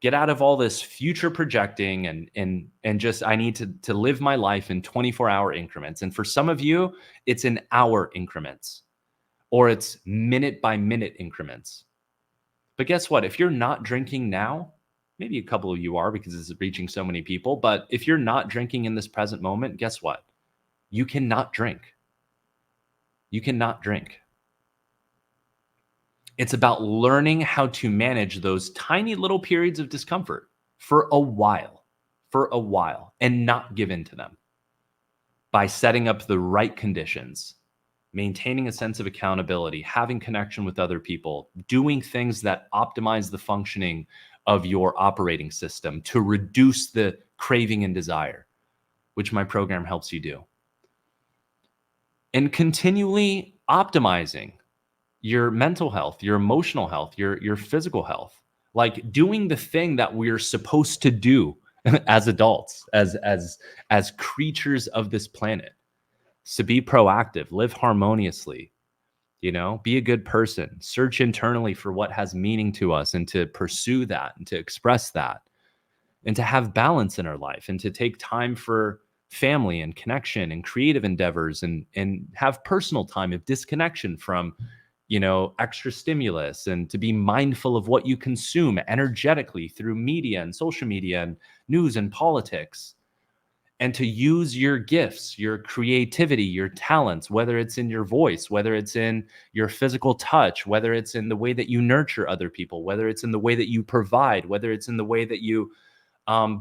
get out of all this future projecting and just I need to live my life in 24-hour increments. And for some of you, it's in hour increments or it's minute by minute increments. But guess what? If you're not drinking now, maybe a couple of you are because this is reaching so many people, but if you're not drinking in this present moment, guess what? You cannot drink. You cannot drink. It's about learning how to manage those tiny little periods of discomfort for a while, and not give in to them by setting up the right conditions, maintaining a sense of accountability, having connection with other people, doing things that optimize the functioning of your operating system to reduce the craving and desire, which my program helps you do. And continually optimizing your mental health, your emotional health, your physical health, like doing the thing that we're supposed to do as adults, as creatures of this planet, to be proactive, live harmoniously, Be a good person, search internally for what has meaning to us and to pursue that and to express that and to have balance in our life and to take time for family and connection and creative endeavors and have personal time of disconnection from extra stimulus and to be mindful of what you consume energetically through media and social media and news and politics, and to use your gifts, your creativity, your talents, whether it's in your voice, whether it's in your physical touch, whether it's in the way that you nurture other people, whether it's in the way that you provide, whether it's in the way that you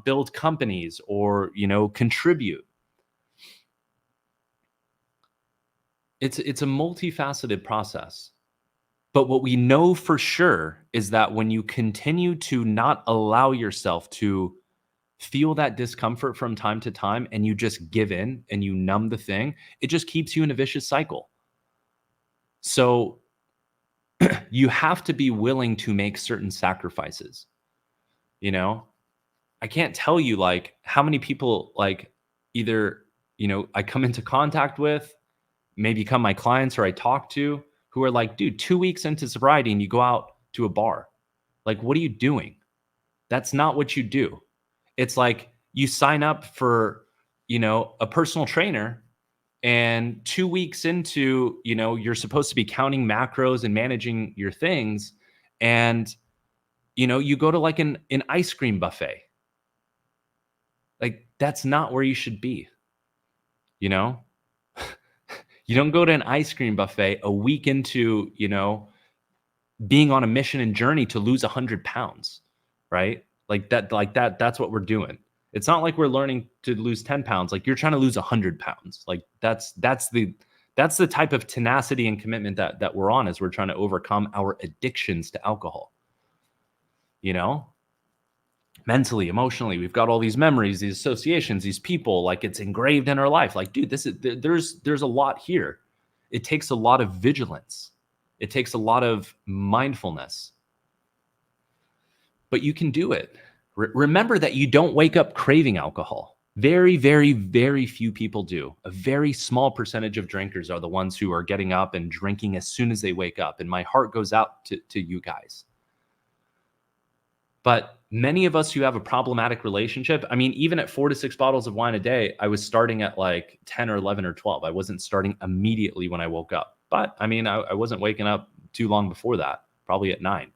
build companies or contribute. It's a multifaceted process. But what we know for sure is that when you continue to not allow yourself to feel that discomfort from time to time and you just give in and you numb the thing, it just keeps you in a vicious cycle. So you have to be willing to make certain sacrifices. I can't tell you like how many people like either, I come into contact with, may become my clients or I talk to who are like, dude, 2 weeks into sobriety and you go out to a bar. Like, what are you doing? That's not what you do. It's like you sign up for, a personal trainer, and 2 weeks into, you're supposed to be counting macros and managing your things. And, you go to like an ice cream buffet. Like, that's not where you should be. You don't go to an ice cream buffet a week into, being on a mission and journey to lose 100 pounds, right? That's what we're doing. It's not like we're learning to lose 10 pounds. Like, you're trying to lose 100 pounds. Like, that's the type of tenacity and commitment that we're on as we're trying to overcome our addictions to alcohol. Mentally, emotionally, we've got all these memories, these associations, these people, like it's engraved in our life. Like, dude, there's a lot here. It takes a lot of vigilance. It takes a lot of mindfulness. But you can do it. Remember that you don't wake up craving alcohol. Very, very, very few people do. A very small percentage of drinkers are the ones who are getting up and drinking as soon as they wake up. And my heart goes out to you guys. But many of us who have a problematic relationship, I mean, even at 4 to 6 bottles of wine a day, I was starting at like 10 or 11 or 12. I wasn't starting immediately when I woke up. But I mean, I wasn't waking up too long before that, probably at 9,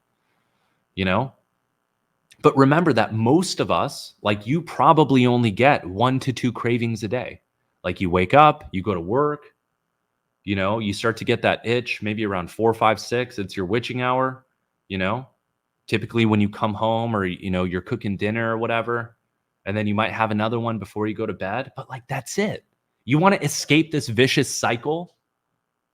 But remember that most of us, like you probably only get 1 to 2 cravings a day. Like, you wake up, you go to work, you start to get that itch, maybe around 4, 5, 6, it's your witching hour, typically when you come home or, you're cooking dinner or whatever, and then you might have another one before you go to bed, but like, that's it. You want to escape this vicious cycle.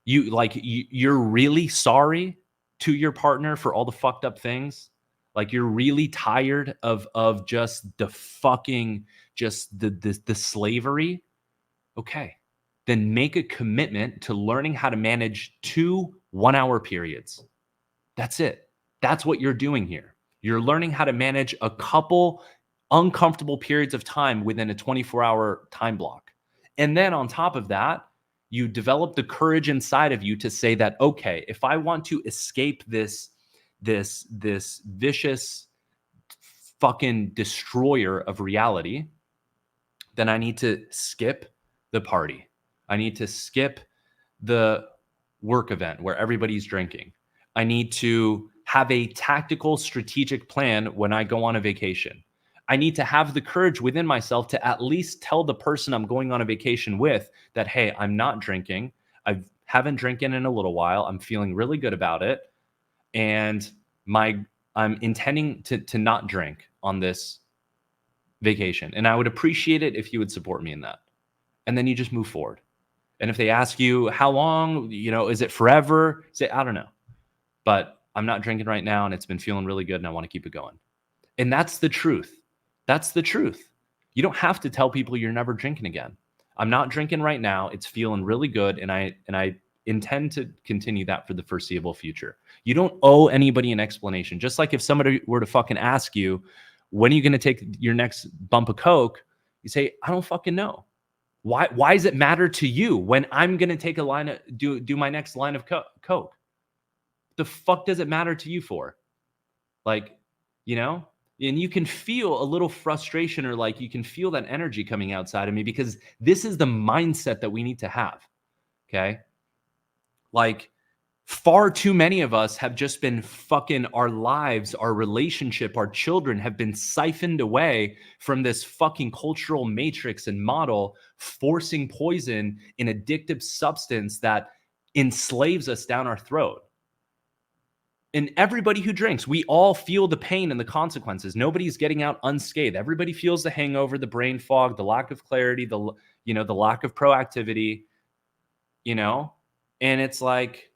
You're really sorry to your partner for all the fucked up things. Like, you're really tired of just the fucking, just the slavery. Okay. Then make a commitment to learning how to manage 2 1-hour periods. That's it. That's what you're doing here. You're learning how to manage a couple uncomfortable periods of time within a 24-hour time block. And then on top of that, you develop the courage inside of you to say that, okay, if I want to escape this vicious fucking destroyer of reality, then I need to skip the party. I need to skip the work event where everybody's drinking. I need to have a tactical, strategic plan when I go on a vacation. I need to have the courage within myself to at least tell the person I'm going on a vacation with that, hey, I'm not drinking. I haven't drinking in a little while. I'm feeling really good about it. And I'm intending to not drink on this vacation. And I would appreciate it if you would support me in that. And then you just move forward. And if they ask you how long, is it forever? Say, I don't know. But I'm not drinking right now and it's been feeling really good and I want to keep it going. And that's the truth. That's the truth. You don't have to tell people you're never drinking again. I'm not drinking right now. It's feeling really good. And I intend to continue that for the foreseeable future. You don't owe anybody an explanation. Just like if somebody were to fucking ask you, when are you going to take your next bump of Coke? You say, I don't fucking know. Why does it matter to you when I'm going to take a line of do my next line of coke? The fuck does it matter to you for? Like, you know? And you can feel a little frustration, or like you can feel that energy coming outside of me, because this is the mindset that we need to have. Okay? Like, far too many of us have just been fucking, our lives, our relationship, our children have been siphoned away from this fucking cultural matrix and model, forcing poison in addictive substance that enslaves us down our throat. And everybody who drinks, we all feel the pain and the consequences. Nobody's getting out unscathed. Everybody feels the hangover, the brain fog, the lack of clarity, the lack of proactivity, and it's like,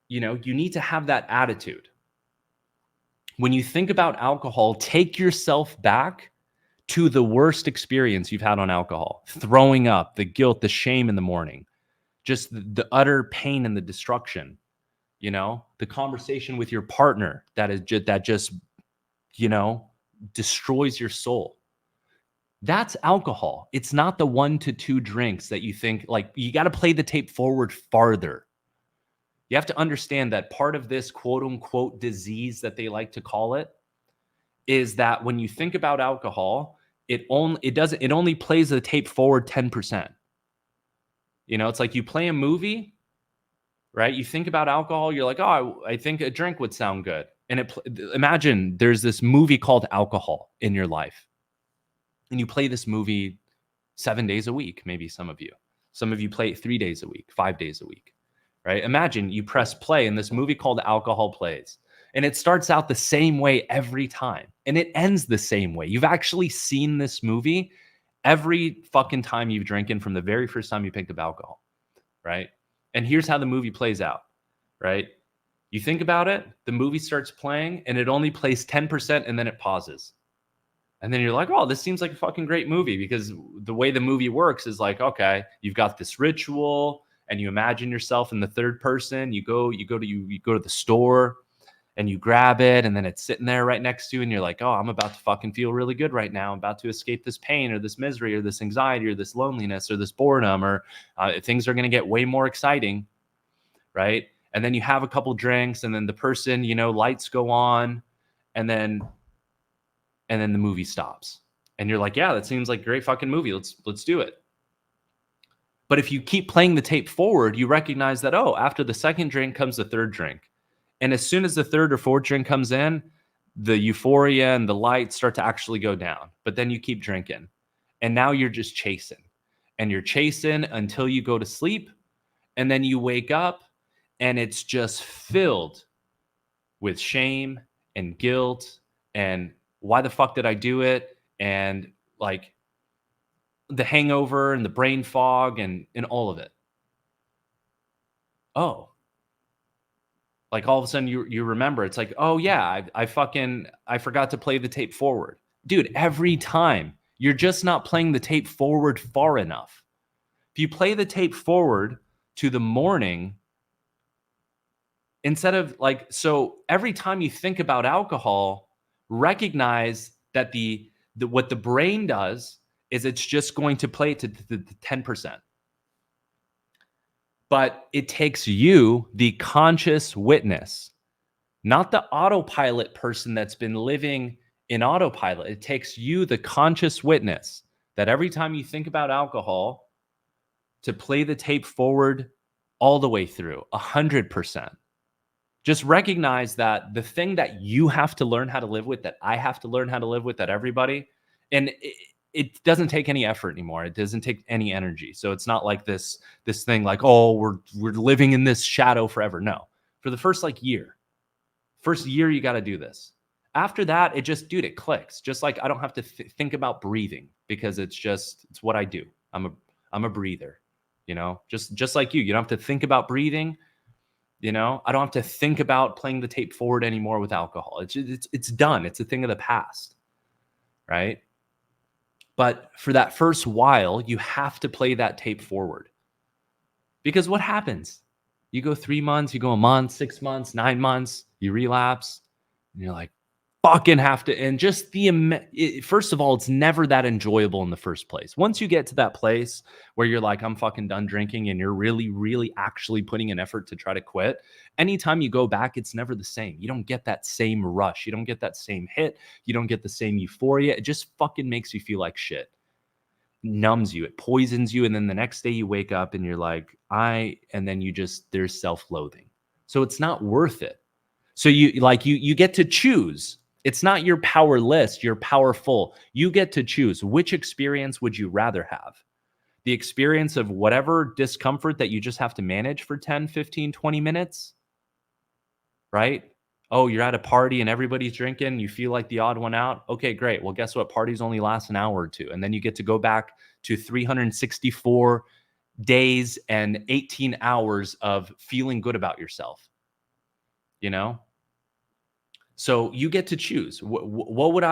you need to have that attitude. When you think about alcohol, take yourself back to the worst experience you've had on alcohol. Throwing up, the guilt, the shame in the morning, just the utter pain and the destruction, the conversation with your partner that just destroys your soul. That's alcohol. It's not the 1 to 2 drinks that you think, like, you got to play the tape forward farther. You have to understand that part of this quote unquote disease that they like to call it is that when you think about alcohol, it only plays the tape forward 10%. It's like you play a movie, right? You think about alcohol, you're like, oh, I think a drink would sound good. And imagine there's this movie called Alcohol in your life. And you play this movie 7 days a week, maybe some of you play it 3 days a week, 5 days a week. Right? Imagine you press play and this movie called Alcohol plays, and it starts out the same way every time and it ends the same way. You've actually seen this movie every fucking time you've drinking from the very first time you picked up alcohol, right? And here's how the movie plays out, right? You think about it, the movie starts playing and it only plays 10% and then it pauses. And then you're like, oh, this seems like a fucking great movie, because the way the movie works is like, okay, you've got this ritual, and you imagine yourself in the third person. You go to the store and you grab it, and then it's sitting there right next to you, and you're like, oh, I'm about to fucking feel really good right now. I'm about to escape this pain or this misery or this anxiety or this loneliness or this boredom, or things are going to get way more exciting, right? And then you have a couple drinks, and then the person, lights go on, and then the movie stops. And you're like, yeah, that seems like a great fucking movie. Let's do it. But if you keep playing the tape forward, you recognize that, oh, after the second drink comes the third drink. And as soon as the third or fourth drink comes in, the euphoria and the lights start to actually go down. But then you keep drinking. And now you're just chasing. And you're chasing until you go to sleep. And then you wake up and it's just filled with shame and guilt and why the fuck did I do it? And like the hangover and the brain fog and all of it. Oh, like all of a sudden you remember, it's like, oh yeah, I forgot to play the tape forward. Dude, every time you're just not playing the tape forward far enough. If you play the tape forward to the morning, instead of like, so every time you think about alcohol, recognize that what the brain does is it's just going to play it to the 10%. But it takes you, the conscious witness, not the autopilot person that's been living in autopilot. It takes you, the conscious witness, that every time you think about alcohol, to play the tape forward all the way through, 100%. Just recognize that the thing that you have to learn how to live with, that I have to learn how to live with, that everybody, and it doesn't take any effort anymore. It doesn't take any energy. So it's not like this thing like, oh, we're living in this shadow forever. No, for the first year, you got to do this. After that, it just, dude, it clicks. Just like I don't have to think about breathing, because it's what I do. I'm a breather, just like you don't have to think about breathing. I don't have to think about playing the tape forward anymore with alcohol. It's done. It's a thing of the past, right? But for that first while, you have to play that tape forward. Because what happens? You go 3 months, you go a month, 6 months, 9 months, you relapse, and you're like, fucking have to, and just first of all, it's never that enjoyable in the first place. Once you get to that place where you're like, I'm fucking done drinking, and you're really, really actually putting an effort to try to quit, anytime you go back, it's never the same. You don't get that same rush. You don't get that same hit. You don't get the same euphoria. It just fucking makes you feel like shit. Numbs you, it poisons you. And then the next day you wake up and you're like, and then there's self-loathing. So it's not worth it. So you get to choose. It's not your powerless, you're powerful. You get to choose. Which experience would you rather have? The experience of whatever discomfort that you just have to manage for 10, 15, 20 minutes, right? Oh, you're at a party and everybody's drinking. You feel like the odd one out. Okay, great. Well, guess what? Parties only last an hour or two. And then you get to go back to 364 days and 18 hours of feeling good about yourself, you know? So you get to choose. What would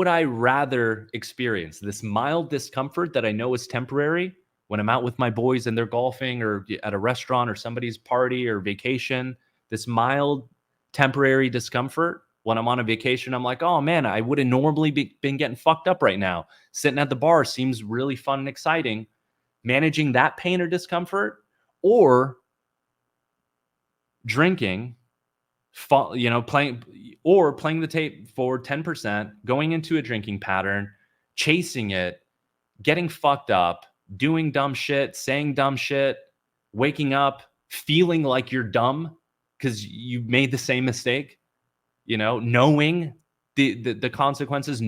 I rather experience? This mild discomfort that I know is temporary when I'm out with my boys and they're golfing or at a restaurant or somebody's party or vacation. This mild temporary discomfort when I'm on a vacation, I'm like, oh man, I would have normally been getting fucked up right now. Sitting at the bar seems really fun and exciting. Managing that pain or discomfort, or drinking, playing the tape for 10%, going into a drinking pattern, chasing it, getting fucked up, doing dumb shit, saying dumb shit, waking up, feeling like you're dumb because you made the same mistake, knowing the consequences,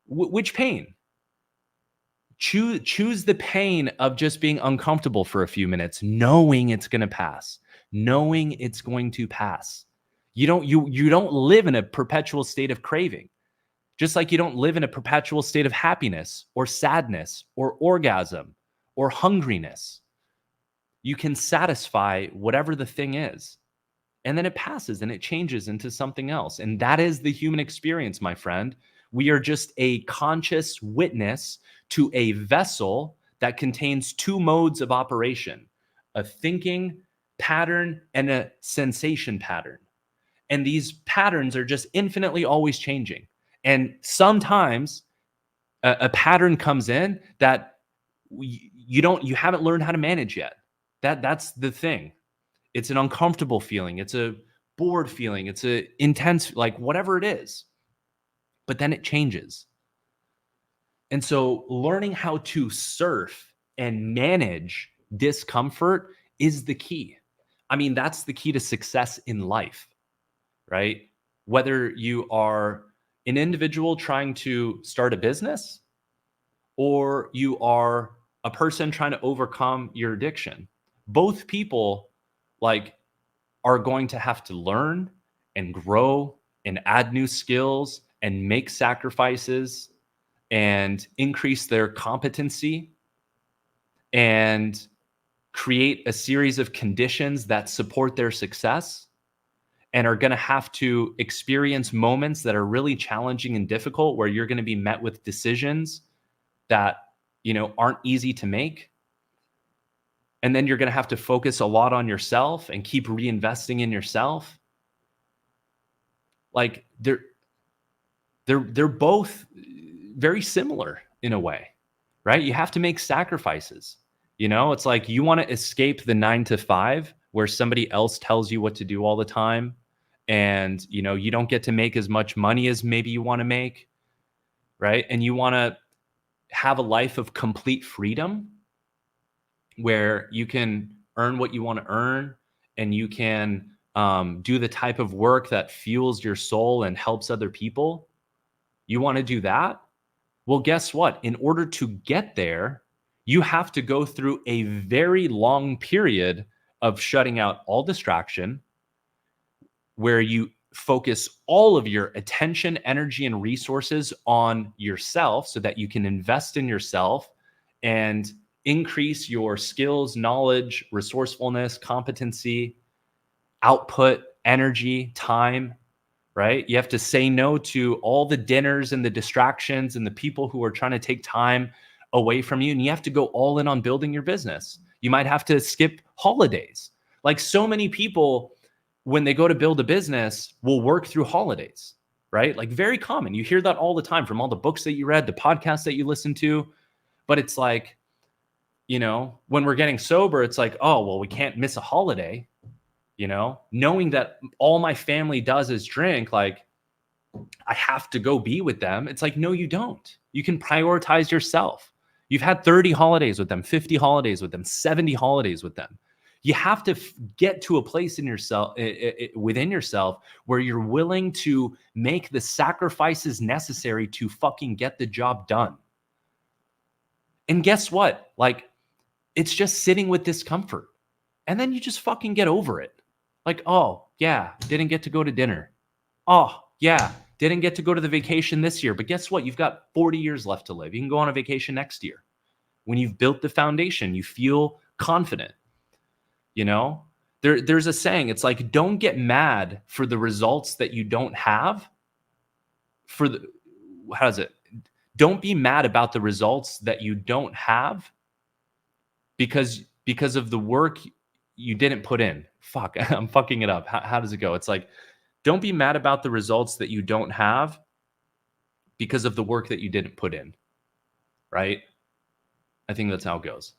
which pain? Choose the pain of just being uncomfortable for a few minutes, knowing it's going to pass, knowing it's going to pass. You don't live in a perpetual state of craving, just like you don't live in a perpetual state of happiness or sadness or orgasm or hungriness. You can satisfy whatever the thing is, and then it passes and it changes into something else. And that is the human experience, my friend. We are just a conscious witness to a vessel that contains two modes of operation: a thinking pattern and a sensation pattern. And these patterns are just infinitely always changing. And sometimes a pattern comes in that you haven't learned how to manage yet. That's the thing. It's an uncomfortable feeling. It's a bored feeling. It's a intense, like whatever it is. But then it changes. And so learning how to surf and manage discomfort is the key. I mean, that's the key to success in life, right? Whether you are an individual trying to start a business or you are a person trying to overcome your addiction, both people are going to have to learn and grow and add new skills and make sacrifices and increase their competency and create a series of conditions that support their success, and are going to have to experience moments that are really challenging and difficult, where you're going to be met with decisions that, aren't easy to make. And then you're going to have to focus a lot on yourself and keep reinvesting in yourself. Like they're both very similar in a way, right? You have to make sacrifices. It's like you want to escape the 9 to 5 where somebody else tells you what to do all the time. And, you don't get to make as much money as maybe you want to make, right? And you want to have a life of complete freedom where you can earn what you want to earn, and you can do the type of work that fuels your soul and helps other people. You want to do that? Well, guess what? In order to get there, you have to go through a very long period of shutting out all distraction, where you focus all of your attention, energy, and resources on yourself so that you can invest in yourself and increase your skills, knowledge, resourcefulness, competency, output, energy, time, right? You have to say no to all the dinners and the distractions and the people who are trying to take time away from you. And you have to go all in on building your business. You might have to skip holidays. Like so many people when they go to build a business, will work through holidays, right? Like very common. You hear that all the time from all the books that you read, the podcasts that you listen to. But it's like, when we're getting sober, it's like, oh, well, we can't miss a holiday, knowing that all my family does is drink, like I have to go be with them. It's like, no, you don't. You can prioritize yourself. You've had 30 holidays with them, 50 holidays with them, 70 holidays with them. You have to get to a place in yourself, within yourself, where you're willing to make the sacrifices necessary to fucking get the job done. And guess what? Like, it's just sitting with discomfort. And then you just fucking get over it. Like, oh, yeah, didn't get to go to dinner. Oh, yeah, didn't get to go to the vacation this year. But guess what? You've got 40 years left to live. You can go on a vacation next year. When you've built the foundation, you feel confident. There's a saying, it's like, don't get mad for the results that you don't have. Don't be mad about the results that you don't have because of the work you didn't put in. Fuck, I'm fucking it up. How does it go? It's like, don't be mad about the results that you don't have because of the work that you didn't put in. Right? I think that's how it goes.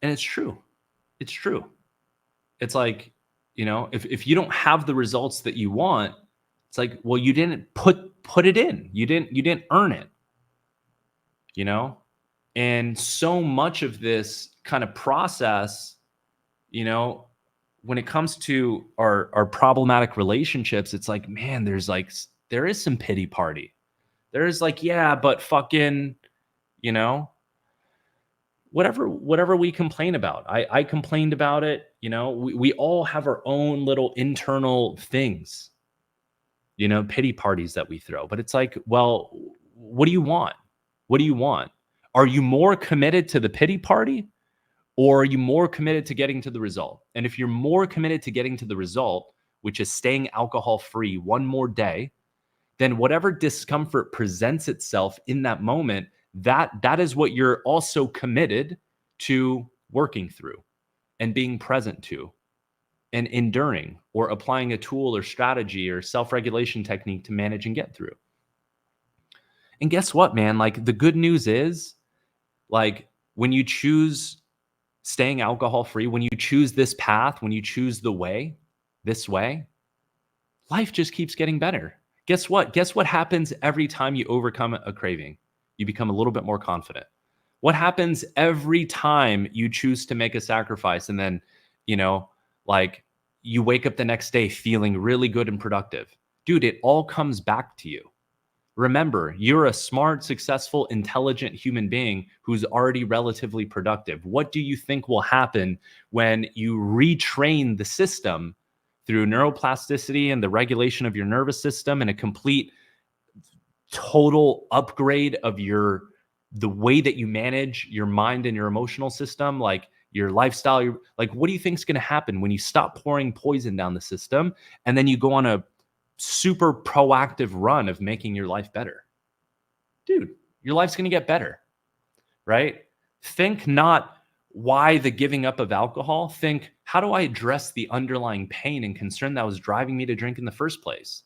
And it's true. It's true. It's like, if you don't have the results that you want, it's like, well, you didn't put it in. You didn't earn it. And so much of this kind of process, when it comes to our problematic relationships, it's like, man, there is some pity party. There is like, yeah, but fucking, whatever we complain about. I complained about it. We all have our own little internal things, pity parties that we throw. But it's like, well, what do you want? What do you want? Are you more committed to the pity party, or are you more committed to getting to the result? And if you're more committed to getting to the result, which is staying alcohol free one more day, then whatever discomfort presents itself in that moment, that is what you're also committed to working through and being present to and enduring, or applying a tool or strategy or self-regulation technique to manage and get through. And guess what, man? Like, the good news is, like, when you choose staying alcohol free, when you choose this path, when you choose this way, life just keeps getting better. Guess what? Guess what happens every time you overcome a craving? You become a little bit more confident. What happens every time you choose to make a sacrifice and then, like, you wake up the next day feeling really good and productive? Dude, it all comes back to you. Remember, you're a smart, successful, intelligent human being who's already relatively productive. What do you think will happen when you retrain the system through neuroplasticity and the regulation of your nervous system and a complete total upgrade of the way that you manage your mind and your emotional system, like your lifestyle? Like, what do you think is going to happen when you stop pouring poison down the system and then you go on a super proactive run of making your life better? Dude, your life's going to get better, right? Think not why the giving up of alcohol. Think, how do I address the underlying pain and concern that was driving me to drink in the first place?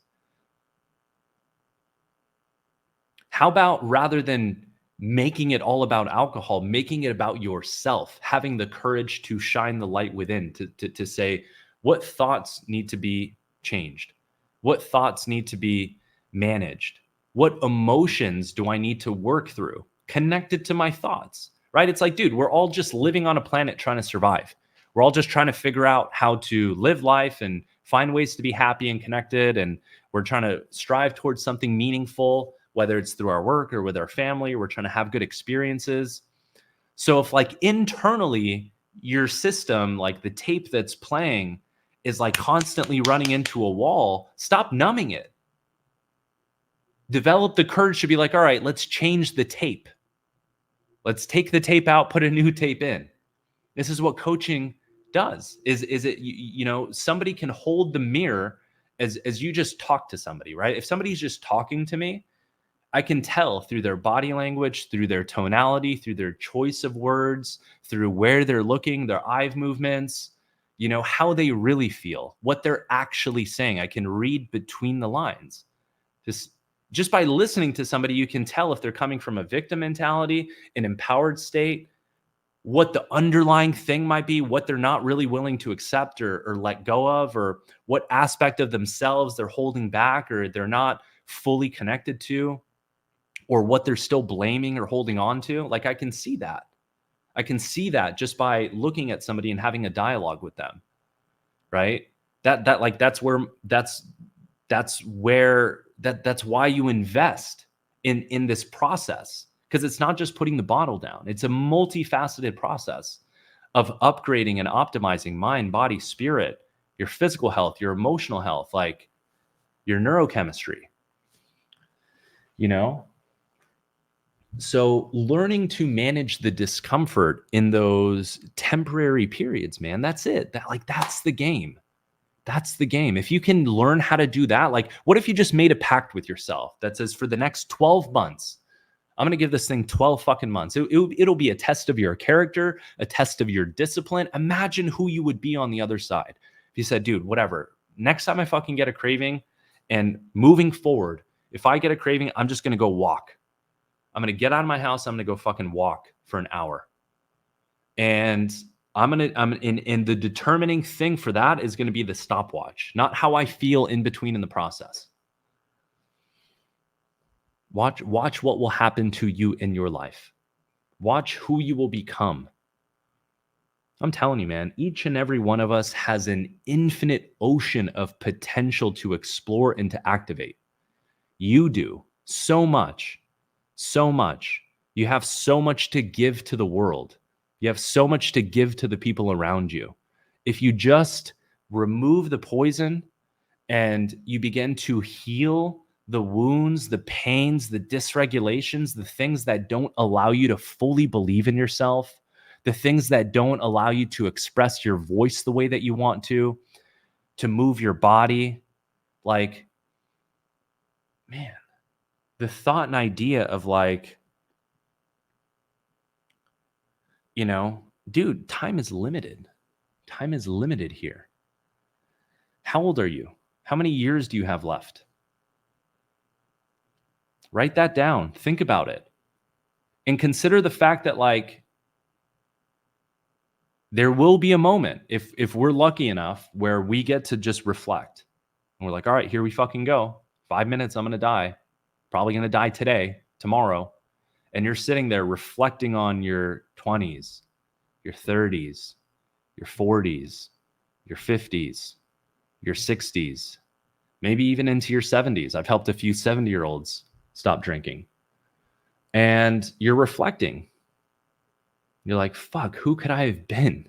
How about, rather than making it all about alcohol, making it about yourself, having the courage to shine the light within, to say, what thoughts need to be changed? What thoughts need to be managed? What emotions do I need to work through connected to my thoughts, right? It's like, dude, we're all just living on a planet trying to survive. We're all just trying to figure out how to live life and find ways to be happy and connected. And we're trying to strive towards something meaningful, whether it's through our work or with our family. We're trying to have good experiences. So if, like, internally your system, like the tape that's playing, is like constantly running into a wall, stop numbing it. Develop the courage to be like, all right, let's change the tape. Let's take the tape out, put a new tape in. This is what coaching does. Is it, somebody can hold the mirror as you just talk to somebody, right? If somebody's just talking to me, I can tell through their body language, through their tonality, through their choice of words, through where they're looking, their eye movements, how they really feel, what they're actually saying. I can read between the lines. Just by listening to somebody, you can tell if they're coming from a victim mentality, an empowered state, what the underlying thing might be, what they're not really willing to accept or let go of, or what aspect of themselves they're holding back or they're not fully connected to, or what they're still blaming or holding on to. Like, I can see that. I can see that just by looking at somebody and having a dialogue with them, right? That's why you invest in this process, because it's not just putting the bottle down. It's a multifaceted process of upgrading and optimizing mind, body, spirit, your physical health, your emotional health, like your neurochemistry, So learning to manage the discomfort in those temporary periods, man, that's it. That's the game. That's the game. If you can learn how to do that, like, what if you just made a pact with yourself that says, for the next 12 months, I'm going to give this thing 12 fucking months. It'll be a test of your character, a test of your discipline. Imagine who you would be on the other side. If you said, dude, whatever, next time I fucking get a craving, and moving forward, if I get a craving, I'm just going to go walk. I'm going to get out of my house. I'm going to go fucking walk for an hour. And and the determining thing for that is going to be the stopwatch, not how I feel in between in the process. Watch what will happen to you in your life. Watch who you will become. I'm telling you, man, each and every one of us has an infinite ocean of potential to explore and to activate. You do so much. So much. You have so much to give to the world. You have so much to give to the people around you. If you just remove the poison and you begin to heal the wounds, the pains, the dysregulations, the things that don't allow you to fully believe in yourself, the things that don't allow you to express your voice the way that you want to move your body, like, man, the thought and idea of like, dude, time is limited. Time is limited here. How old are you? How many years do you have left? Write that down. Think about it. And consider the fact that, like, there will be a moment, if we're lucky enough, where we get to just reflect. And we're like, all right, here we fucking go. 5 minutes, I'm going to die. Probably going to die today, tomorrow. And you're sitting there reflecting on your 20s, your 30s, your 40s, your 50s, your 60s, maybe even into your 70s. I've helped a few 70-year-olds stop drinking. And you're reflecting. You're like, fuck, who could I have been?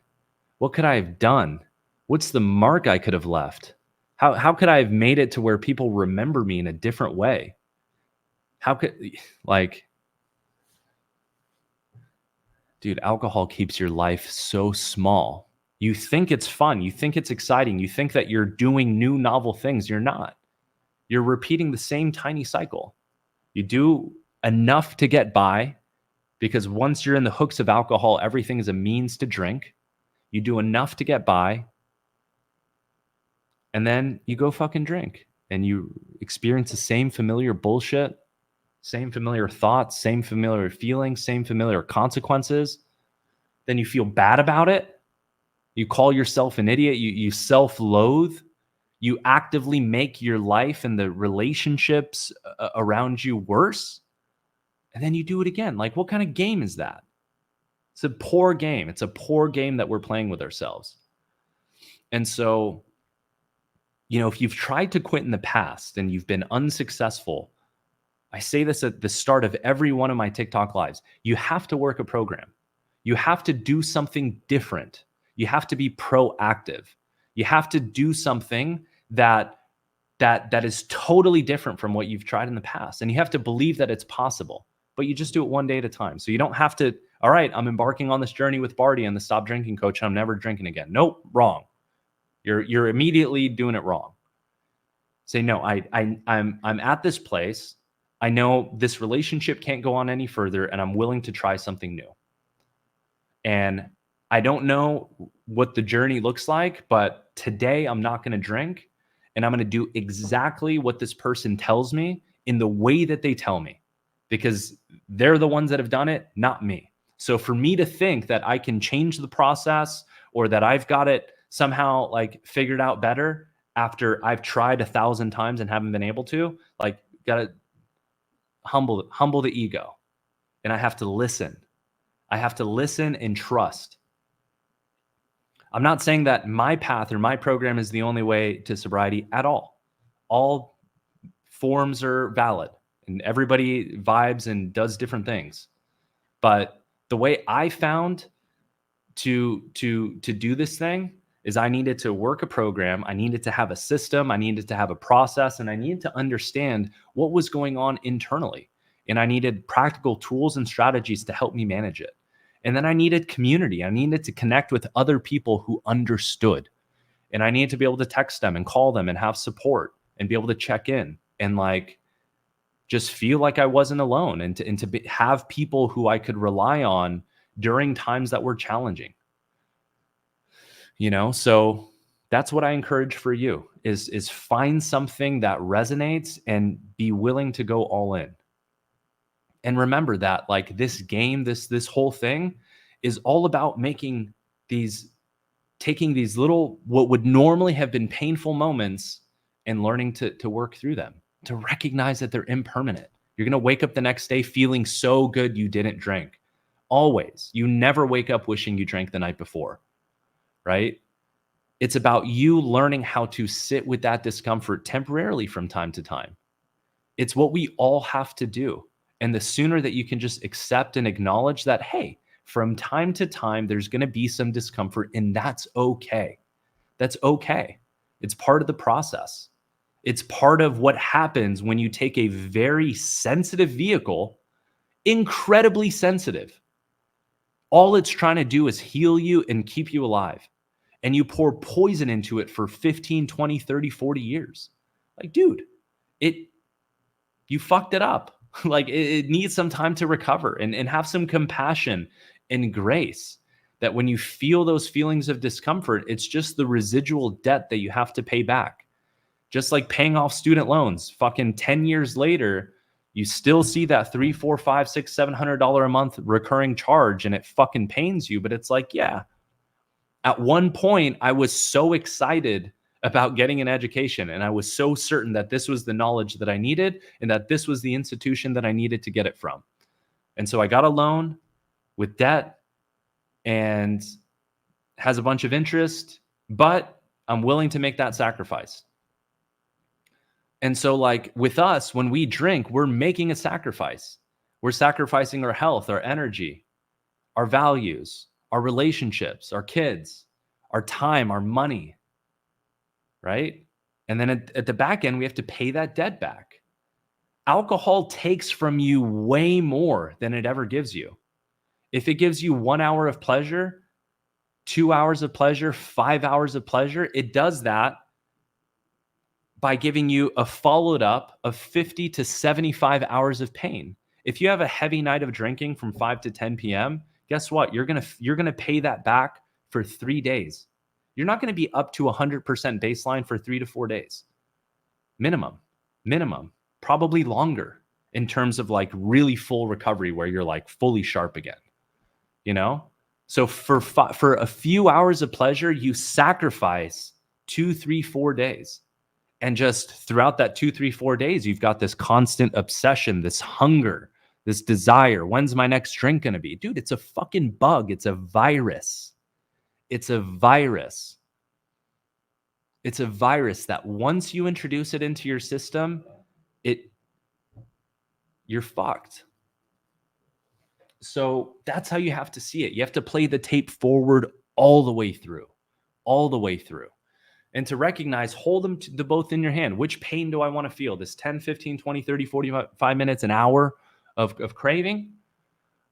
What could I have done? What's the mark I could have left? How could I have made it to where people remember me in a different way? How could, like, dude, alcohol keeps your life so small. You think it's fun. You think it's exciting. You think that you're doing new, novel things. You're not. You're repeating the same tiny cycle. You do enough to get by, because once you're in the hooks of alcohol, everything is a means to drink. You do enough to get by, and then you go fucking drink, and you experience the same familiar bullshit, same familiar thoughts, same familiar feelings, same familiar consequences. Then you feel bad about it. You call yourself an idiot. You self-loathe. You actively make your life and the relationships around you worse. And then you do it again. Like, what kind of game is that? It's a poor game. It's a poor game that we're playing with ourselves. And so, if you've tried to quit in the past and you've been unsuccessful, I say this at the start of every one of my TikTok lives. You have to work a program. You have to do something different. You have to be proactive. You have to do something that is totally different from what you've tried in the past. And you have to believe that it's possible, but you just do it one day at a time. So you don't have to, all right, I'm embarking on this journey with Barty and the Stop Drinking Coach, and I'm never drinking again. Nope, wrong. You're immediately doing it wrong. Say, no, I'm at this place. I know this relationship can't go on any further, and I'm willing to try something new. And I don't know what the journey looks like, but today I'm not going to drink, and I'm going to do exactly what this person tells me in the way that they tell me, because they're the ones that have done it, not me. So for me to think that I can change the process or that I've got it somehow like figured out better after I've tried 1,000 times and haven't been able to, like, gotta humble the ego. And I have to listen. I have to listen and trust. I'm not saying that my path or my program is the only way to sobriety at all. All forms are valid and everybody vibes and does different things. But the way I found to do this thing is I needed to work a program, I needed to have a system, I needed to have a process, and I needed to understand what was going on internally. And I needed practical tools and strategies to help me manage it. And then I needed community. I needed to connect with other people who understood. And I needed to be able to text them and call them and have support and be able to check in and like just feel like I wasn't alone, and have people who I could rely on during times that were challenging. So that's what I encourage for you is find something that resonates and be willing to go all in. And remember that like this game, this whole thing is all about taking these little, what would normally have been painful moments, and learning to work through them, to recognize that they're impermanent. You're going to wake up the next day feeling so good you didn't drink. Always. You never wake up wishing you drank the night before, right? It's about you learning how to sit with that discomfort temporarily from time to time. It's what we all have to do. And the sooner that you can just accept and acknowledge that, hey, from time to time, there's going to be some discomfort, and that's okay. That's okay. It's part of the process. It's part of what happens when you take a very sensitive vehicle, incredibly sensitive. All it's trying to do is heal you and keep you alive. And you pour poison into it for 15, 20, 30, 40 years. Like, dude, you fucked it up. Like it needs some time to recover, and have some compassion and grace that when you feel those feelings of discomfort, it's just the residual debt that you have to pay back. Just like paying off student loans, fucking 10 years later, you still see that $300, $400, $500, $600, $700 a month recurring charge, and it fucking pains you. But it's like, yeah, at one point I was so excited about getting an education, and I was so certain that this was the knowledge that I needed and that this was the institution that I needed to get it from. And so I got a loan with debt and has a bunch of interest, but I'm willing to make that sacrifice. And so like with us, when we drink, we're making a sacrifice. We're sacrificing our health, our energy, our values, our relationships, our kids, our time, our money, right? And then at the back end, we have to pay that debt back. Alcohol takes from you way more than it ever gives you. If it gives you 1 hour of pleasure, 2 hours of pleasure, 5 hours of pleasure, it does that by giving you a followed up of 50 to 75 hours of pain. If you have a heavy night of drinking from 5 to 10 p.m., guess what? You're going to pay that back for 3 days. You're not going to be up to 100% baseline for 3 to 4 days. Minimum, probably longer in terms of like really full recovery where you're like fully sharp again, So for a few hours of pleasure, you sacrifice 2, 3, 4 days. And just throughout that 2, 3, 4 days, you've got this constant obsession, this hunger, this desire. When's my next drink going to be? Dude, it's a fucking bug. It's a virus. It's a virus. It's a virus that once you introduce it into your system, you're fucked. So that's how you have to see it. You have to play the tape forward all the way through. And to recognize, hold them to both in your hand. Which pain do I want to feel? This 10, 15, 20, 30, 45 minutes, an hour of craving?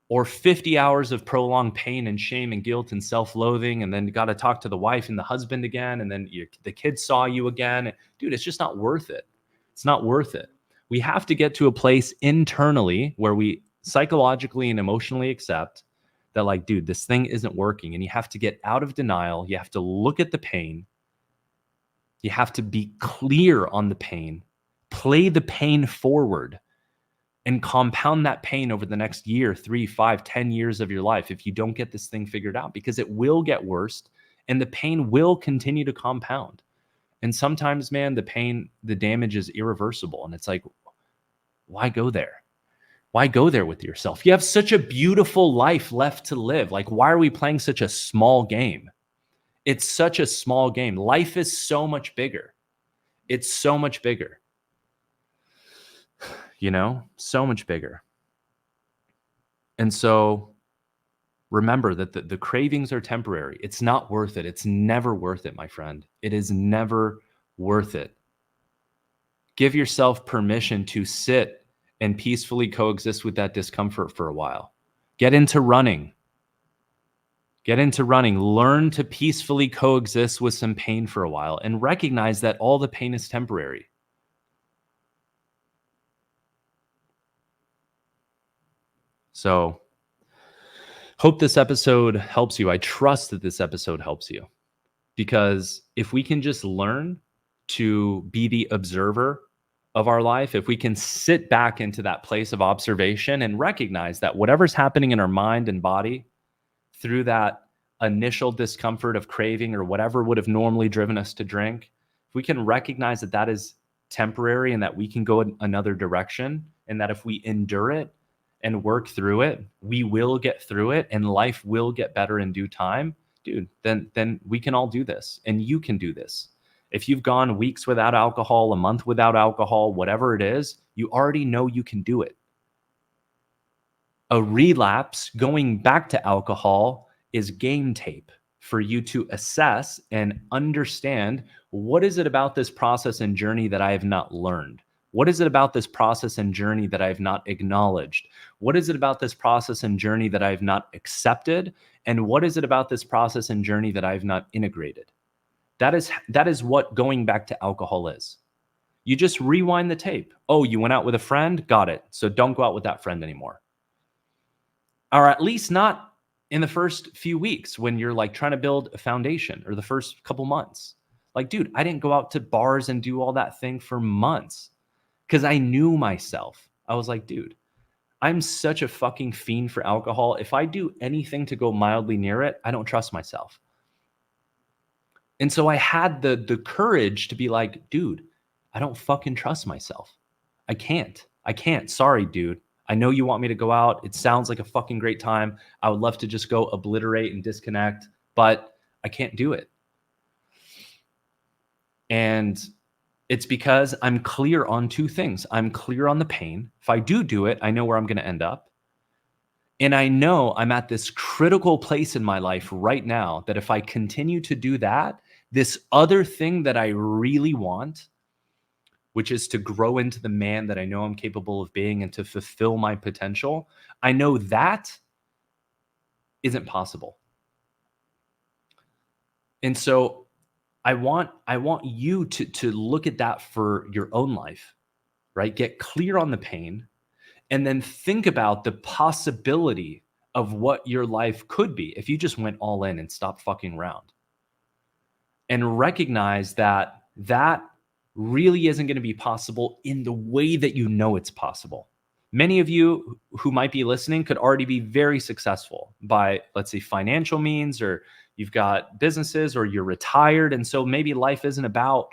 Or 50 hours of prolonged pain and shame and guilt and self-loathing, and then you got to talk to the wife and the husband again, and then the kids saw you again. Dude, it's just not worth it. It's not worth it. We have to get to a place internally where we psychologically and emotionally accept that like, dude, this thing isn't working. And you have to get out of denial. You have to look at the pain. You have to be clear on the pain, play the pain forward, and compound that pain over the next year, 3, 5, 10 years of your life if you don't get this thing figured out, because it will get worse and the pain will continue to compound. And sometimes, man, the pain, the damage is irreversible. And it's like, why go there? Why go there with yourself? You have such a beautiful life left to live. Like, why are we playing such a small game? It's such a small game. Life is so much bigger. It's so much bigger. So much bigger. And so remember that the cravings are temporary. It's not worth it. It's never worth it, my friend. It is never worth it. Give yourself permission to sit and peacefully coexist with that discomfort for a while. Get into running. Learn to peacefully coexist with some pain for a while and recognize that all the pain is temporary. So, hope this episode helps you. I trust that this episode helps you, because if we can just learn to be the observer of our life, if we can sit back into that place of observation and recognize that whatever's happening in our mind and body through that initial discomfort of craving or whatever would have normally driven us to drink, if we can recognize that that is temporary and that we can go in another direction, and that if we endure it and work through it, we will get through it and life will get better in due time, dude, then we can all do this, and you can do this. If you've gone weeks without alcohol, a month without alcohol, whatever it is, you already know you can do it. A relapse, going back to alcohol, is game tape for you to assess and understand, what is it about this process and journey that I have not learned? What is it about this process and journey that I have not acknowledged? What is it about this process and journey that I have not accepted? And what is it about this process and journey that I have not integrated? That is what going back to alcohol is. You just rewind the tape. Oh, you went out with a friend? Got it. So don't go out with that friend anymore. Or at least not in the first few weeks when you're like trying to build a foundation, or the first couple months. Like, dude, I didn't go out to bars and do all that thing for months because I knew myself. I was like, dude, I'm such a fucking fiend for alcohol. If I do anything to go mildly near it, I don't trust myself. And so I had the courage to be like, dude, I don't fucking trust myself. I can't. Sorry, dude. I know you want me to go out. It sounds like a fucking great time. I would love to just go obliterate and disconnect, but I can't do it. And it's because I'm clear on two things. I'm clear on the pain. If I do it, I know where I'm going to end up. And I know I'm at this critical place in my life right now that if I continue to do that, this other thing that I really want, which is to grow into the man that I know I'm capable of being and to fulfill my potential, I know that isn't possible. And so I want you to look at that for your own life, right? Get clear on the pain, and then think about the possibility of what your life could be if you just went all in and stopped fucking around. And recognize that that really isn't going to be possible in the way that you know it's possible. Many of you who might be listening could already be very successful by, let's say, financial means, or you've got businesses, or you're retired. And so maybe life isn't about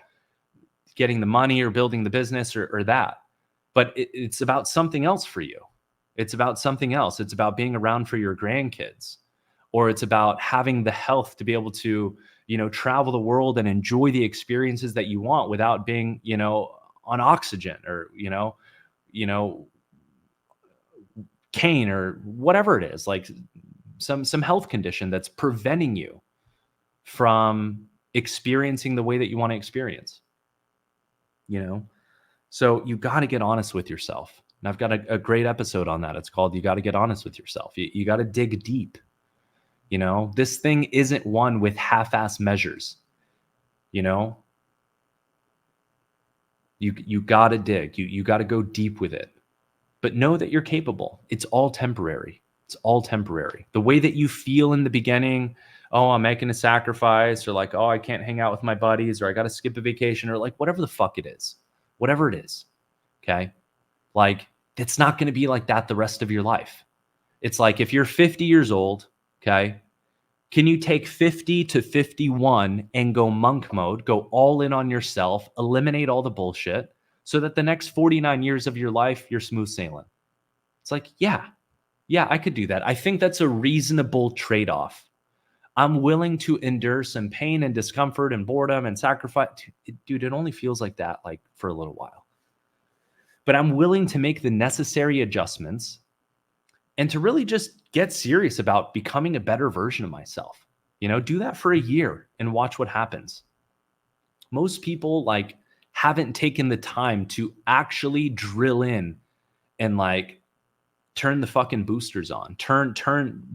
getting the money or building the business or that, but it's about something else for you. It's about something else. It's about being around for your grandkids, or it's about having the health to be able to, travel the world and enjoy the experiences that you want without being, on oxygen, or, cane, or whatever it is, like some health condition that's preventing you from experiencing the way that you want to experience, So you got to get honest with yourself. And I've got a great episode on that. It's called You Got to Get Honest with Yourself. You got to dig deep. This thing isn't one with half-ass measures. You got to dig. You got to go deep with it. But know that you're capable. It's all temporary. It's all temporary. The way that you feel in the beginning, oh, I'm making a sacrifice, or like, oh, I can't hang out with my buddies, or I got to skip a vacation, or like whatever the fuck it is, whatever it is. Okay. Like, it's not going to be like that the rest of your life. It's like if you're 50 years old, okay, can you take 50 to 51 and go monk mode, go all in on yourself, eliminate all the bullshit so that the next 49 years of your life, you're smooth sailing? It's like, yeah, I could do that. I think that's a reasonable trade off. I'm willing to endure some pain and discomfort and boredom and sacrifice. Dude, it only feels like that like for a little while. But I'm willing to make the necessary adjustments and to really just get serious about becoming a better version of myself. Do that for a year and watch what happens. Most people like haven't taken the time to actually drill in and like turn the fucking boosters on,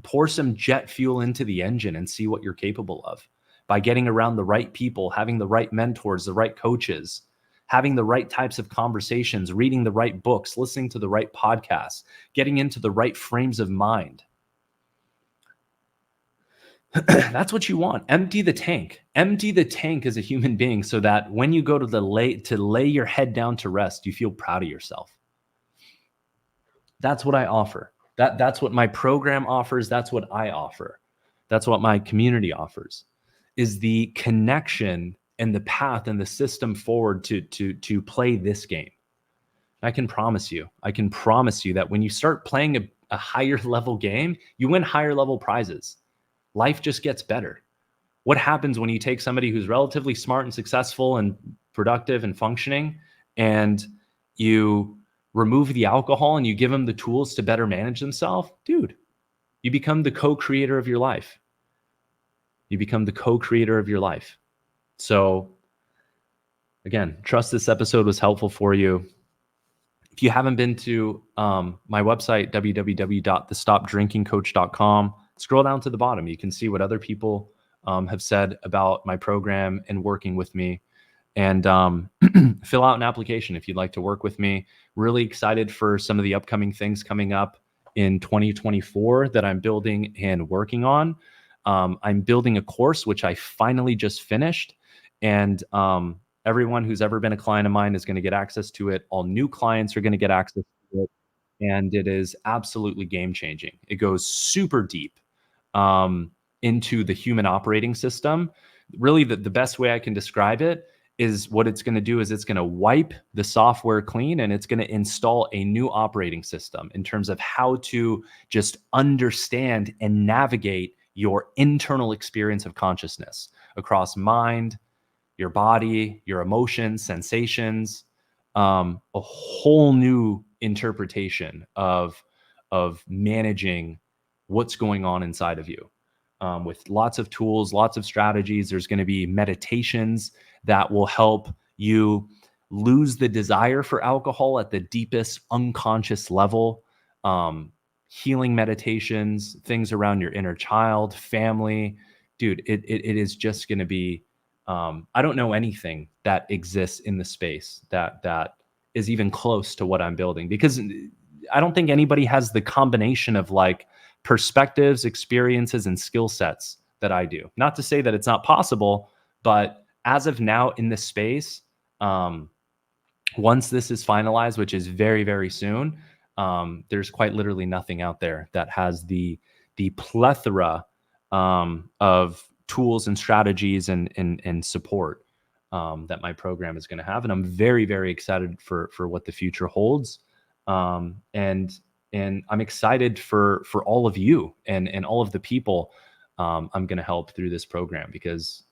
pour some jet fuel into the engine and see what you're capable of by getting around the right people, having the right mentors, the right coaches, having the right types of conversations, reading the right books, listening to the right podcasts, getting into the right frames of mind. That's what you want. Empty the tank as a human being so that when you go to lay your head down to rest, you feel proud of yourself. That's what I offer. That's what my program offers. That's what I offer. That's what my community offers, is the connection and the path and the system forward to play this game. I can promise you that when you start playing a higher level game, you win higher level prizes. Life just gets better. What happens when you take somebody who's relatively smart and successful and productive and functioning, and you remove the alcohol and you give them the tools to better manage themselves? Dude, you become the co-creator of your life. So again, trust this episode was helpful for you. If you haven't been to my website, www.thestopdrinkingcoach.com, scroll down to the bottom. You can see what other people have said about my program and working with me. And fill out an application if you'd like to work with me. Really excited for some of the upcoming things coming up in 2024 that I'm building and working on. I'm building a course, which I finally just finished. And everyone who's ever been a client of mine is going to get access to it. All new clients are going to get access to it. And it is absolutely game changing. It goes super deep into the human operating system. Really, the best way I can describe it is what it's going to do is it's going to wipe the software clean and it's going to install a new operating system in terms of how to just understand and navigate your internal experience of consciousness across mind, your body, your emotions, sensations, a whole new interpretation of managing what's going on inside of you. With lots of tools, lots of strategies. There's going to be meditations that will help you lose the desire for alcohol at the deepest unconscious level. Healing meditations, things around your inner child, family. Dude, it is just going to be, I don't know anything that exists in the space that is even close to what I'm building, because I don't think anybody has the combination of like perspectives, experiences, and skill sets that I do. Not to say that it's not possible, but as of now in this space, once this is finalized, which is very, very soon, there's quite literally nothing out there that has the plethora of tools and strategies and support that my program is going to have. And I'm very, very excited for what the future holds. And I'm excited for all of you and all of the people I'm going to help through this program, because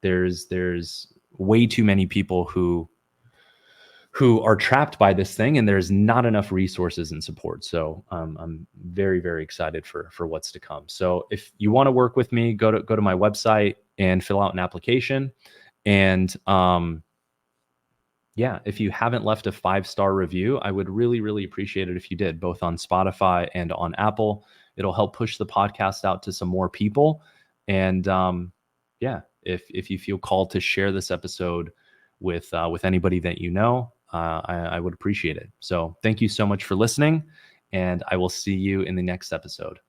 there's way too many people who are trapped by this thing, and there's not enough resources and support. So I'm very, very excited for what's to come. So if you want to work with me, go to my website and fill out an application. And yeah, if you haven't left a 5-star review, I would really, really appreciate it if you did, both on Spotify and on Apple. It'll help push the podcast out to some more people. And yeah, if you feel called to share this episode with anybody that you know, I would appreciate it. So thank you so much for listening. and I will see you in the next episode.